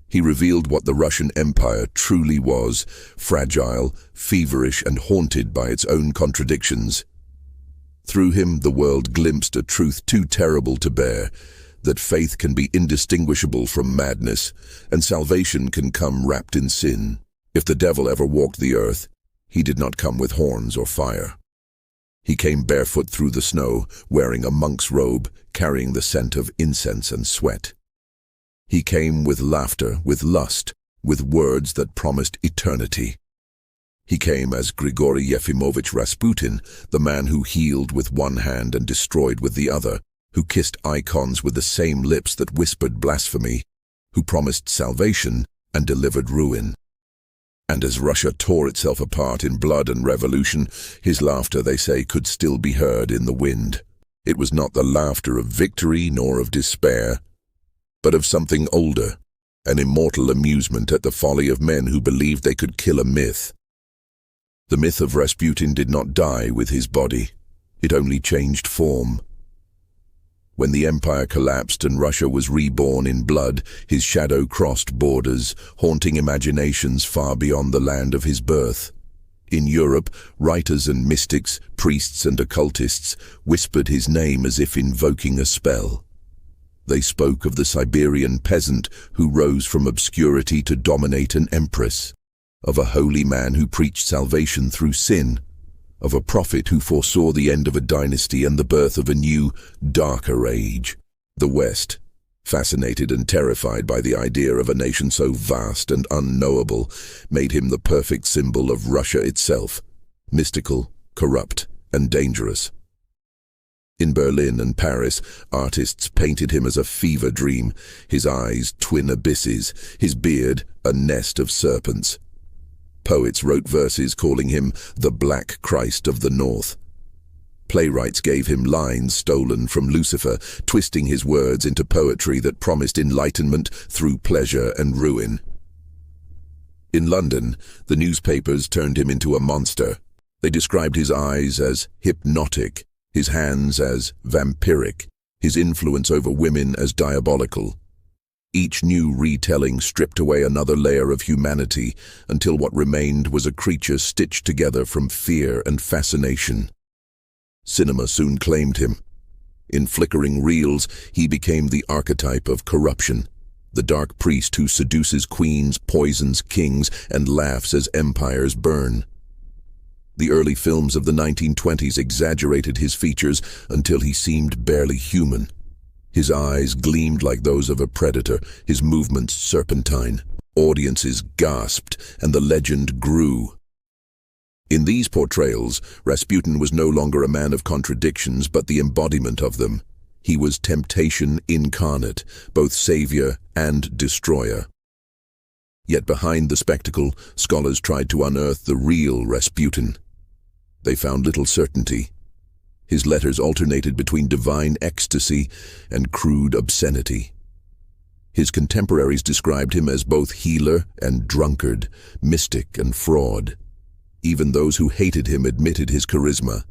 He revealed what the Russian Empire truly was, fragile, feverish, and haunted by its own contradictions. Through him, the world glimpsed a truth too terrible to bear, that faith can be indistinguishable from madness, and salvation can come wrapped in sin. If the devil ever walked the earth, he did not come with horns or fire. He came barefoot through the snow, wearing a monk's robe, carrying the scent of incense and sweat. He came with laughter, with lust, with words that promised eternity. He came as Grigory Yefimovich Rasputin, the man who healed with one hand and destroyed with the other, who kissed icons with the same lips that whispered blasphemy, who promised salvation and delivered ruin. And as Russia tore itself apart in blood and revolution, his laughter, they say, could still be heard in the wind. It was not the laughter of victory nor of despair, but of something older, an immortal amusement at the folly of men who believed they could kill a myth. The myth of Rasputin did not die with his body. It only changed form. When the empire collapsed and Russia was reborn in blood, his shadow crossed borders, haunting imaginations far beyond the land of his birth. In Europe, writers and mystics, priests and occultists whispered his name as if invoking a spell. They spoke of the Siberian peasant who rose from obscurity to dominate an empress, of a holy man who preached salvation through sin, of a prophet who foresaw the end of a dynasty and the birth of a new, darker age. The West, fascinated and terrified by the idea of a nation so vast and unknowable, made him the perfect symbol of Russia itself, mystical, corrupt, and dangerous. In Berlin and Paris, artists painted him as a fever dream, his eyes twin abysses, his beard a nest of serpents. Poets wrote verses calling him the Black Christ of the North. Playwrights gave him lines stolen from Lucifer, twisting his words into poetry that promised enlightenment through pleasure and ruin. In London, the newspapers turned him into a monster. They described his eyes as hypnotic, his hands as vampiric, his influence over women as diabolical. Each new retelling stripped away another layer of humanity until what remained was a creature stitched together from fear and fascination. Cinema soon claimed him. In flickering reels, he became the archetype of corruption, the dark priest who seduces queens, poisons kings, and laughs as empires burn. The early films of the 1920s exaggerated his features until he seemed barely human. His eyes gleamed like those of a predator, his movements serpentine. Audiences gasped, and the legend grew. In these portrayals, Rasputin was no longer a man of contradictions, but the embodiment of them. He was temptation incarnate, both savior and destroyer. Yet behind the spectacle, scholars tried to unearth the real Rasputin. They found little certainty. His letters alternated between divine ecstasy and crude obscenity. His contemporaries described him as both healer and drunkard, mystic and fraud. Even those who hated him admitted his charisma.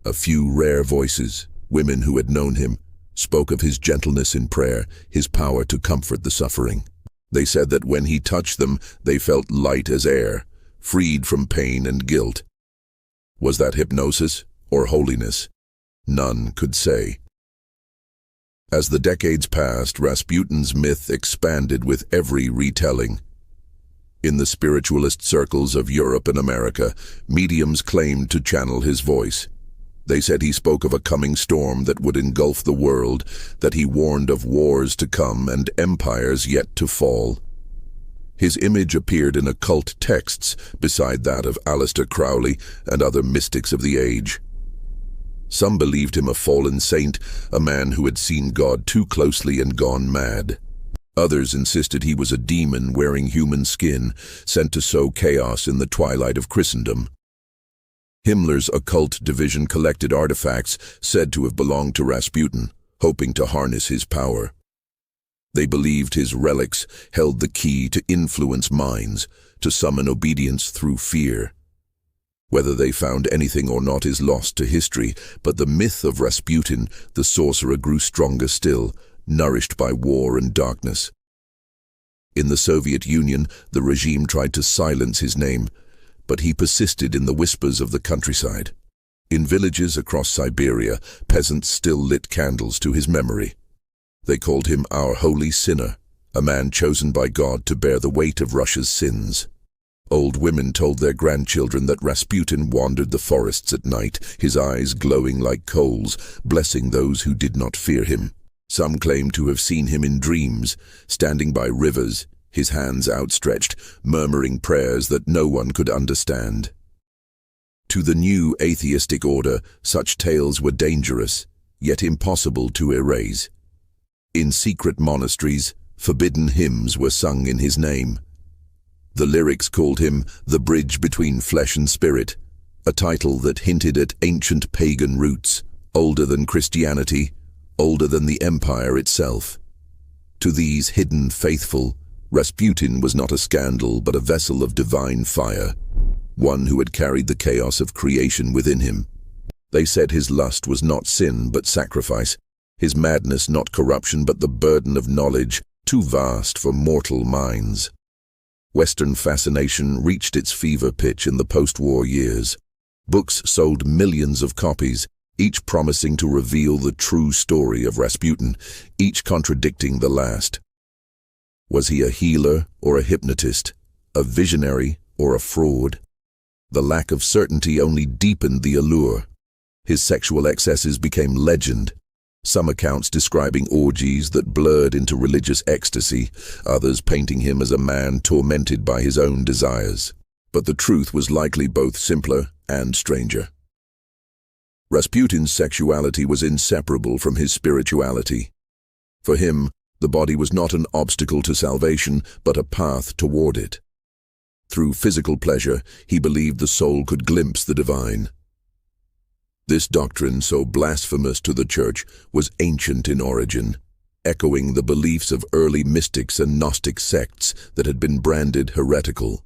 A few rare voices, women who had known him, spoke of his gentleness in prayer, his power to comfort the suffering. They said that when he touched them, they felt light as air, freed from pain and guilt. Was that hypnosis or holiness? None could say. As the decades passed, Rasputin's myth expanded with every retelling. In the spiritualist circles of Europe and America, mediums claimed to channel his voice. They said he spoke of a coming storm that would engulf the world, that he warned of wars to come and empires yet to fall. His image appeared in occult texts beside that of Aleister Crowley and other mystics of the age. Some believed him a fallen saint, a man who had seen God too closely and gone mad. Others insisted he was a demon wearing human skin, sent to sow chaos in the twilight of Christendom. Himmler's occult division collected artifacts said to have belonged to Rasputin, hoping to harness his power. They believed his relics held the key to influence minds, to summon obedience through fear. Whether they found anything or not is lost to history, but the myth of Rasputin, the sorcerer, grew stronger still, nourished by war and darkness. In the Soviet Union, the regime tried to silence his name, but he persisted in the whispers of the countryside. In villages across Siberia, peasants still lit candles to his memory. They called him our holy sinner, a man chosen by God to bear the weight of Russia's sins. Old women told their grandchildren that Rasputin wandered the forests at night, his eyes glowing like coals, blessing those who did not fear him. Some claimed to have seen him in dreams, standing by rivers, his hands outstretched, murmuring prayers that no one could understand. To the new atheistic order, such tales were dangerous, yet impossible to erase. In secret monasteries, forbidden hymns were sung in his name. The lyrics called him the bridge between flesh and spirit, a title that hinted at ancient pagan roots, older than Christianity, older than the empire itself. To these hidden faithful, Rasputin was not a scandal but a vessel of divine fire, one who had carried the chaos of creation within him. They said his lust was not sin but sacrifice, his madness not corruption but the burden of knowledge, too vast for mortal minds. Western fascination reached its fever pitch in the post-war years. Books sold millions of copies, each promising to reveal the true story of Rasputin, each contradicting the last. Was he a healer or a hypnotist, a visionary or a fraud? The lack of certainty only deepened the allure. His sexual excesses became legend, some accounts describing orgies that blurred into religious ecstasy, others painting him as a man tormented by his own desires. But the truth was likely both simpler and stranger. Rasputin's sexuality was inseparable from his spirituality. For him, the body was not an obstacle to salvation, but a path toward it. Through physical pleasure, he believed the soul could glimpse the divine. This doctrine, so blasphemous to the Church, was ancient in origin, echoing the beliefs of early mystics and Gnostic sects that had been branded heretical.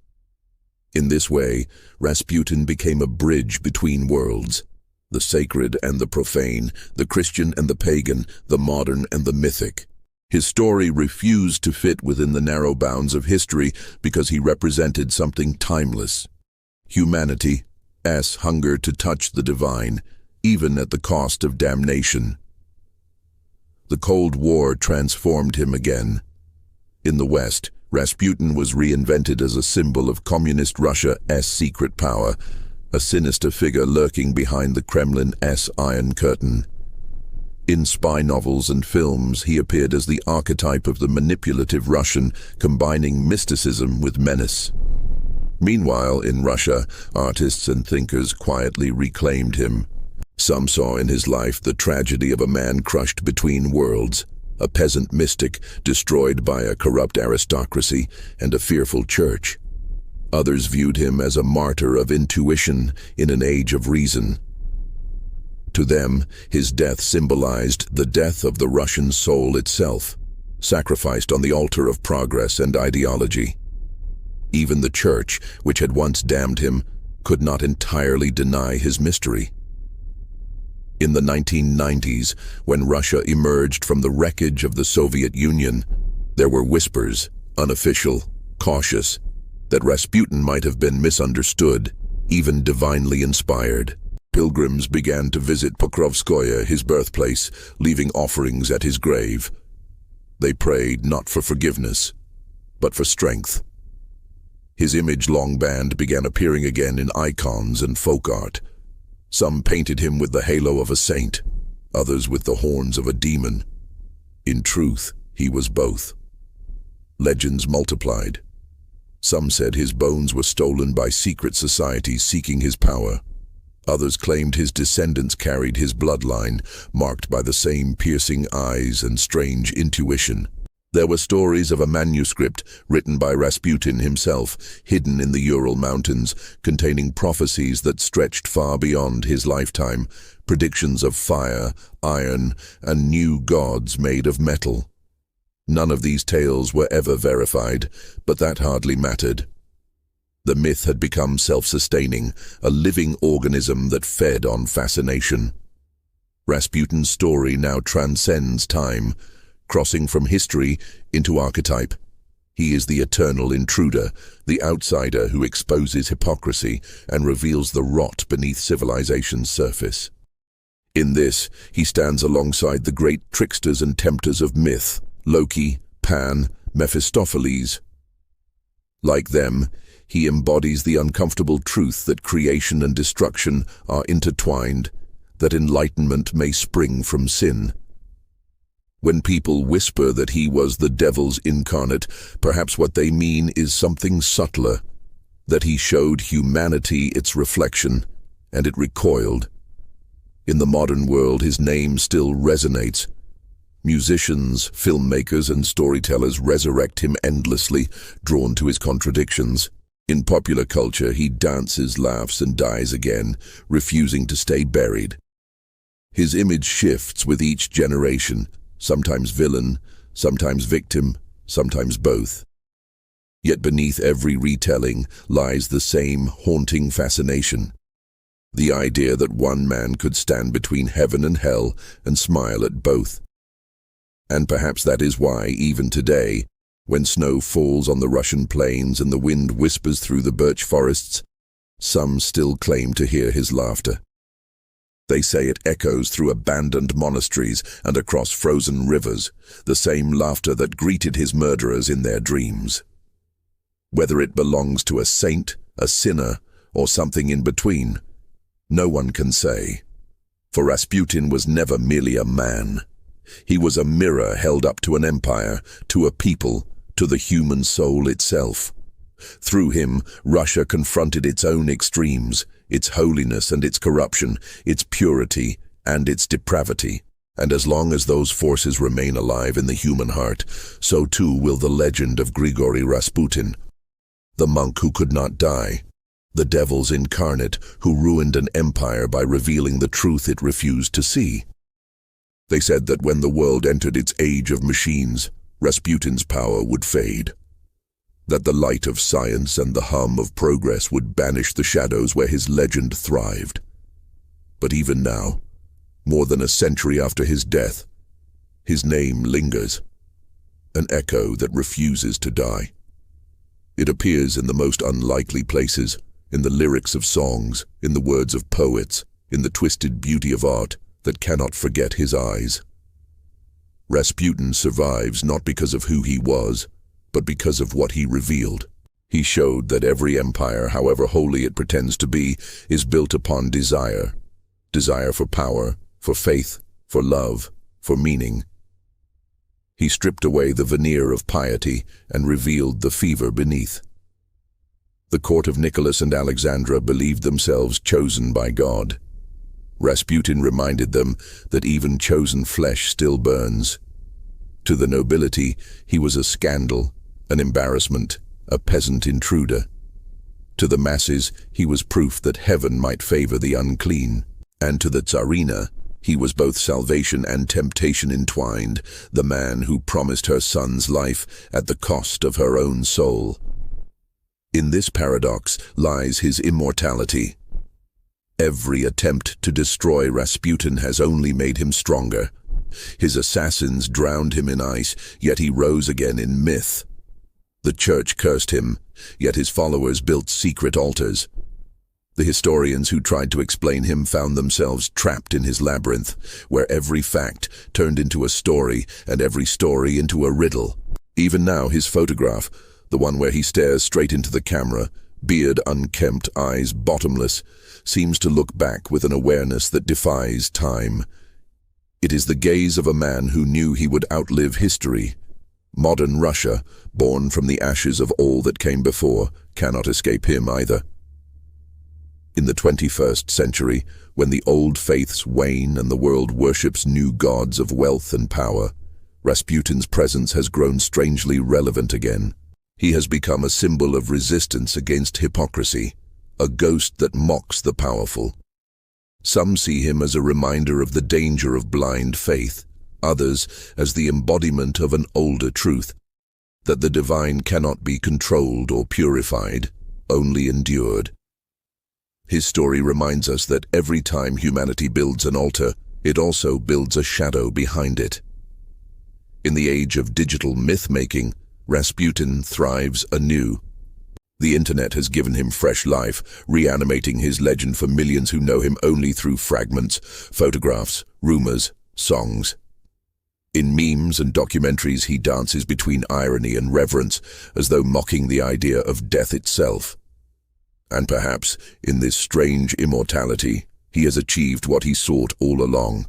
In this way, Rasputin became a bridge between worlds, the sacred and the profane, the Christian and the pagan, the modern and the mythic. His story refused to fit within the narrow bounds of history because he represented something timeless. Humanity's hunger to touch the divine, even at the cost of damnation. The Cold War transformed him again. In the West, Rasputin was reinvented as a symbol of communist Russia's secret power, a sinister figure lurking behind the Kremlin's Iron Curtain. In spy novels and films, he appeared as the archetype of the manipulative Russian, combining mysticism with menace. Meanwhile, in Russia, artists and thinkers quietly reclaimed him. Some saw in his life the tragedy of a man crushed between worlds, a peasant mystic destroyed by a corrupt aristocracy and a fearful church. Others viewed him as a martyr of intuition in an age of reason. To them, his death symbolized the death of the Russian soul itself, sacrificed on the altar of progress and ideology. Even the church, which had once damned him, could not entirely deny his mystery. In the 1990s, when Russia emerged from the wreckage of the Soviet Union, there were whispers, unofficial, cautious, that Rasputin might have been misunderstood, even divinely inspired. Pilgrims began to visit Pokrovskoye, his birthplace, leaving offerings at his grave. They prayed not for forgiveness, but for strength. His image long banned began appearing again in icons and folk art. Some painted him with the halo of a saint, others with the horns of a demon. In truth, he was both. Legends multiplied. Some said his bones were stolen by secret societies seeking his power. Others claimed his descendants carried his bloodline, marked by the same piercing eyes and strange intuition. There were stories of a manuscript written by Rasputin himself, hidden in the Ural Mountains, containing prophecies that stretched far beyond his lifetime, predictions of fire, iron, and new gods made of metal. None of these tales were ever verified, but that hardly mattered. The myth had become self-sustaining, a living organism that fed on fascination. Rasputin's story now transcends time, crossing from history into archetype. He is the eternal intruder, the outsider who exposes hypocrisy and reveals the rot beneath civilization's surface. In this, he stands alongside the great tricksters and tempters of myth, Loki, Pan, Mephistopheles. Like them, he embodies the uncomfortable truth that creation and destruction are intertwined, that enlightenment may spring from sin. When people whisper that he was the devil's incarnate, perhaps what they mean is something subtler, that he showed humanity its reflection, and it recoiled. In the modern world, his name still resonates. Musicians, filmmakers, and storytellers resurrect him endlessly, drawn to his contradictions. In popular culture, he dances, laughs, and dies again, refusing to stay buried. His image shifts with each generation, sometimes villain, sometimes victim, sometimes both. Yet beneath every retelling lies the same haunting fascination. The idea that one man could stand between heaven and hell and smile at both. And perhaps that is why, even today, when snow falls on the Russian plains and the wind whispers through the birch forests, some still claim to hear his laughter. They say it echoes through abandoned monasteries and across frozen rivers, the same laughter that greeted his murderers in their dreams. Whether it belongs to a saint, a sinner, or something in between, no one can say. For Rasputin was never merely a man. He was a mirror held up to an empire, to a people, to the human soul itself. Through him, Russia confronted its own extremes, its holiness and its corruption, its purity and its depravity. And as long as those forces remain alive in the human heart, so too will the legend of Grigory Rasputin, the monk who could not die, the devil's incarnate who ruined an empire by revealing the truth it refused to see. They said that when the world entered its age of machines, Rasputin's power would fade. That the light of science and the hum of progress would banish the shadows where his legend thrived. But even now, more than a century after his death, his name lingers, an echo that refuses to die. It appears in the most unlikely places, in the lyrics of songs, in the words of poets, in the twisted beauty of art that cannot forget his eyes. Rasputin survives not because of who he was, but because of what he revealed. He showed that every empire, however holy it pretends to be, is built upon desire. Desire for power, for faith, for love, for meaning. He stripped away the veneer of piety and revealed the fever beneath. The court of Nicholas and Alexandra believed themselves chosen by God. Rasputin reminded them that even chosen flesh still burns. To the nobility, he was a scandal, an embarrassment, a peasant intruder. To the masses, he was proof that heaven might favor the unclean. And to the Tsarina, he was both salvation and temptation entwined, the man who promised her son's life at the cost of her own soul. In this paradox lies his immortality. Every attempt to destroy Rasputin has only made him stronger. His assassins drowned him in ice, yet he rose again in myth. The church cursed him, yet his followers built secret altars. The historians who tried to explain him found themselves trapped in his labyrinth, where every fact turned into a story and every story into a riddle. Even now his photograph, the one where he stares straight into the camera, beard unkempt, eyes bottomless, seems to look back with an awareness that defies time. It is the gaze of a man who knew he would outlive history. Modern Russia, born from the ashes of all that came before, cannot escape him either. In the 21st century, when the old faiths wane and the world worships new gods of wealth and power, Rasputin's presence has grown strangely relevant again. He has become a symbol of resistance against hypocrisy, a ghost that mocks the powerful. Some see him as a reminder of the danger of blind faith, others as the embodiment of an older truth, that the divine cannot be controlled or purified, only endured. His story reminds us that every time humanity builds an altar, it also builds a shadow behind it. In the age of digital myth-making, Rasputin thrives anew. The internet has given him fresh life, reanimating his legend for millions who know him only through fragments, photographs, rumors, songs. In memes and documentaries, he dances between irony and reverence, as though mocking the idea of death itself. And perhaps, in this strange immortality, he has achieved what he sought all along.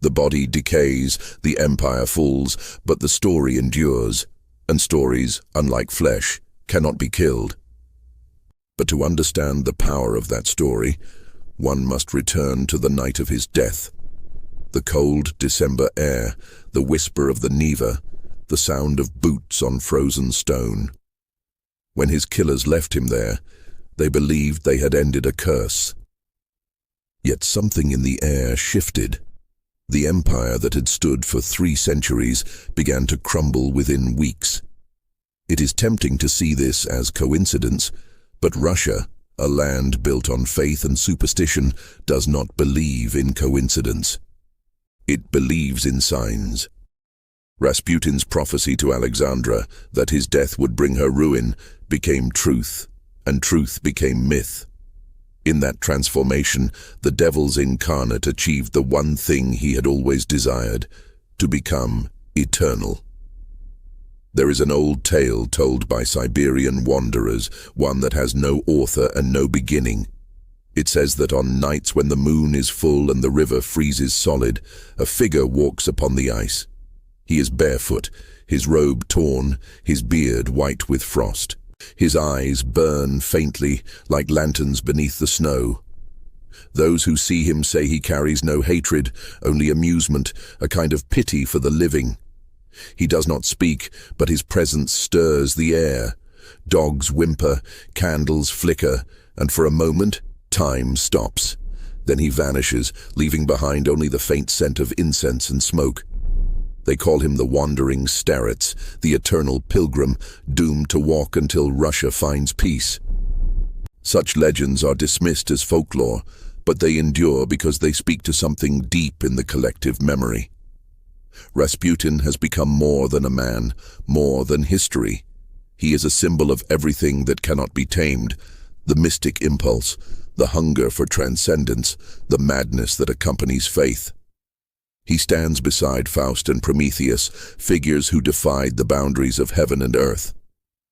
The body decays, the empire falls, but the story endures, and stories, unlike flesh, cannot be killed. But to understand the power of that story, one must return to the night of his death. The cold December air, the whisper of the Neva, the sound of boots on frozen stone. When his killers left him there, they believed they had ended a curse. Yet something in the air shifted. The empire that had stood for 3 centuries began to crumble within weeks. It is tempting to see this as coincidence, but Russia, a land built on faith and superstition, does not believe in coincidence. It believes in signs. Rasputin's prophecy to Alexandra that his death would bring her ruin became truth, and truth became myth. In that transformation, the devil's incarnate achieved the one thing he had always desired, to become eternal. There is an old tale told by Siberian wanderers, one that has no author and no beginning. It says that on nights when the moon is full and the river freezes solid, a figure walks upon the ice. He is barefoot, his robe torn, his beard white with frost. His eyes burn faintly, like lanterns beneath the snow. Those who see him say he carries no hatred, only amusement, a kind of pity for the living. He does not speak, but his presence stirs the air. Dogs whimper, candles flicker, and for a moment, time stops. Then he vanishes, leaving behind only the faint scent of incense and smoke. They call him the wandering starets, the eternal pilgrim, doomed to walk until Russia finds peace. Such legends are dismissed as folklore, but they endure because they speak to something deep in the collective memory. Rasputin has become more than a man, more than history. He is a symbol of everything that cannot be tamed, the mystic impulse, the hunger for transcendence, the madness that accompanies faith. He stands beside Faust and Prometheus, figures who defied the boundaries of heaven and earth.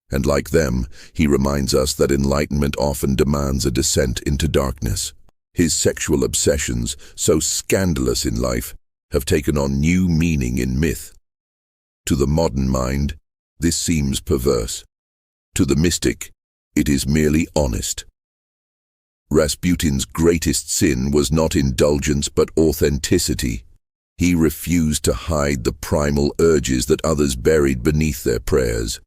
And like them, he reminds us that enlightenment often demands a descent into darkness. His sexual obsessions, so scandalous in life, have taken on new meaning in myth. To the modern mind, this seems perverse. To the mystic, it is merely honest. Rasputin's greatest sin was not indulgence but authenticity. He refused to hide the primal urges that others buried beneath their prayers.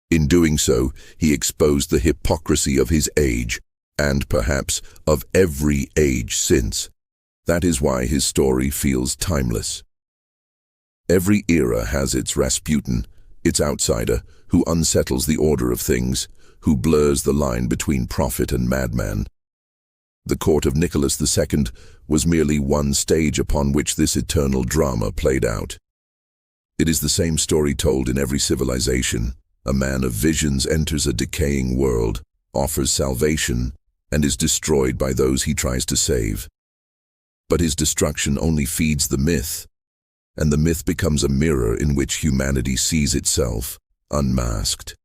In doing so, he exposed the hypocrisy of his age, and perhaps of every age since. That is why his story feels timeless. Every era has its Rasputin, its outsider, who unsettles the order of things, who blurs the line between prophet and madman. The court of Nicholas II was merely one stage upon which this eternal drama played out. It is the same story told in every civilization. A man of visions enters a decaying world, offers salvation, and is destroyed by those he tries to save. But his destruction only feeds the myth, and the myth becomes a mirror in which humanity sees itself, unmasked.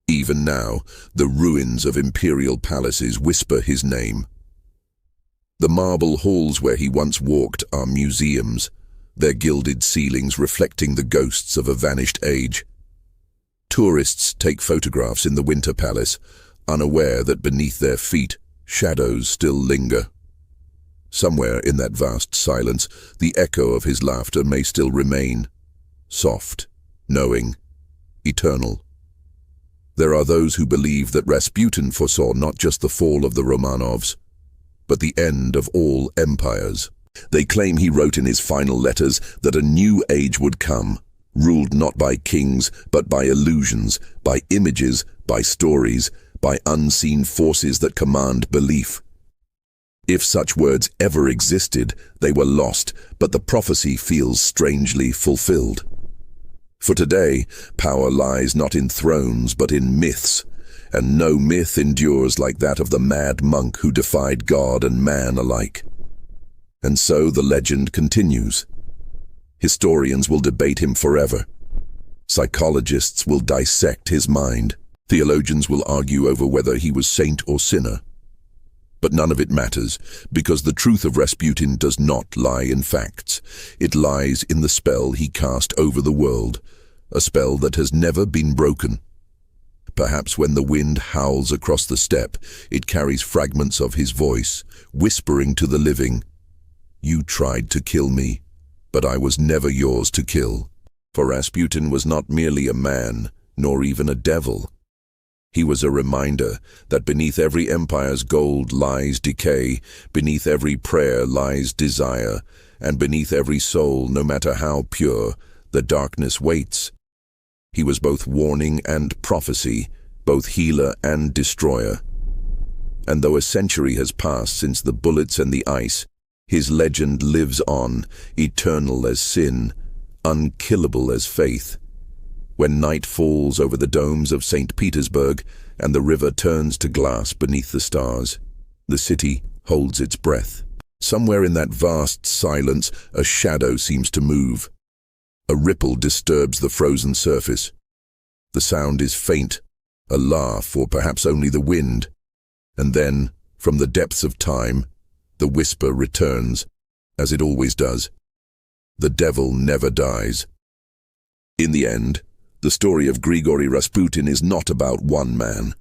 Even now, the ruins of imperial palaces whisper his name. The marble halls where he once walked are museums, their gilded ceilings reflecting the ghosts of a vanished age. Tourists take photographs in the Winter Palace, unaware that beneath their feet, shadows still linger. Somewhere in that vast silence, the echo of his laughter may still remain, soft, knowing, eternal. There are those who believe that Rasputin foresaw not just the fall of the Romanovs, but the end of all empires. They claim he wrote in his final letters that a new age would come, ruled not by kings, but by illusions, by images, by stories, by unseen forces that command belief. If such words ever existed, they were lost, but the prophecy feels strangely fulfilled. For today, power lies not in thrones, but in myths, and no myth endures like that of the mad monk who defied God and man alike. And so the legend continues. Historians will debate him forever. Psychologists will dissect his mind. Theologians will argue over whether he was saint or sinner. But none of it matters, because the truth of Rasputin does not lie in facts. It lies in the spell he cast over the world, a spell that has never been broken. Perhaps when the wind howls across the steppe, it carries fragments of his voice, whispering to the living, "You tried to kill me, but I was never yours to kill." For Rasputin was not merely a man, nor even a devil. He was a reminder that beneath every empire's gold lies decay, beneath every prayer lies desire, and beneath every soul, no matter how pure, the darkness waits. He was both warning and prophecy, both healer and destroyer. And though a century has passed since the bullets and the ice, his legend lives on, eternal as sin, unkillable as faith. When night falls over the domes of St. Petersburg and the river turns to glass beneath the stars, the city holds its breath. Somewhere in that vast silence, a shadow seems to move. A ripple disturbs the frozen surface. The sound is faint, a laugh or perhaps only the wind. And then, from the depths of time, the whisper returns, as it always does. The devil never dies. In the end, the story of Grigory Rasputin is not about one man.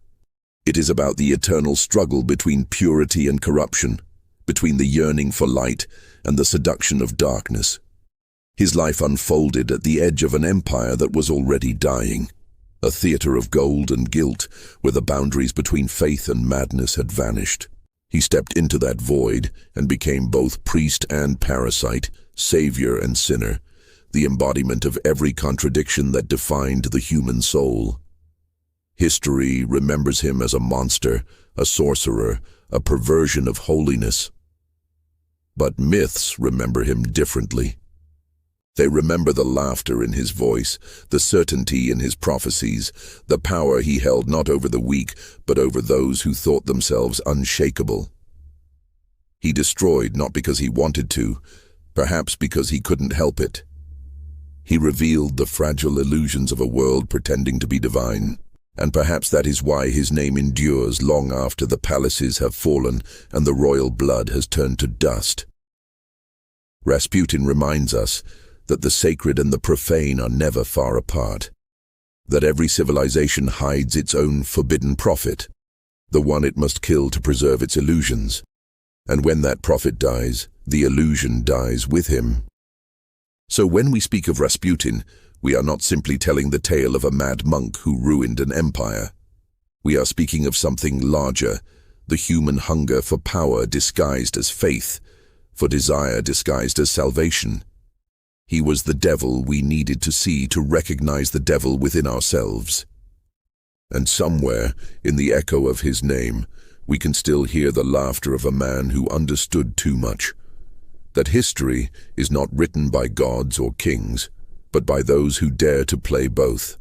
It is about the eternal struggle between purity and corruption, between the yearning for light and the seduction of darkness. His life unfolded at the edge of an empire that was already dying, a theater of gold and guilt where the boundaries between faith and madness had vanished. He stepped into that void and became both priest and parasite, savior and sinner, the embodiment of every contradiction that defined the human soul. History remembers him as a monster, a sorcerer, a perversion of holiness. But myths remember him differently. They remember the laughter in his voice, the certainty in his prophecies, the power he held not over the weak, but over those who thought themselves unshakable. He destroyed not because he wanted to, perhaps because he couldn't help it. He revealed the fragile illusions of a world pretending to be divine, and perhaps that is why his name endures long after the palaces have fallen and the royal blood has turned to dust. Rasputin reminds us that the sacred and the profane are never far apart, that every civilization hides its own forbidden prophet, the one it must kill to preserve its illusions, and when that prophet dies, the illusion dies with him. So when we speak of Rasputin, we are not simply telling the tale of a mad monk who ruined an empire. We are speaking of something larger, the human hunger for power disguised as faith, for desire disguised as salvation. He was the devil we needed to see to recognize the devil within ourselves. And somewhere, in the echo of his name, we can still hear the laughter of a man who understood too much. That history is not written by gods or kings, but by those who dare to play both.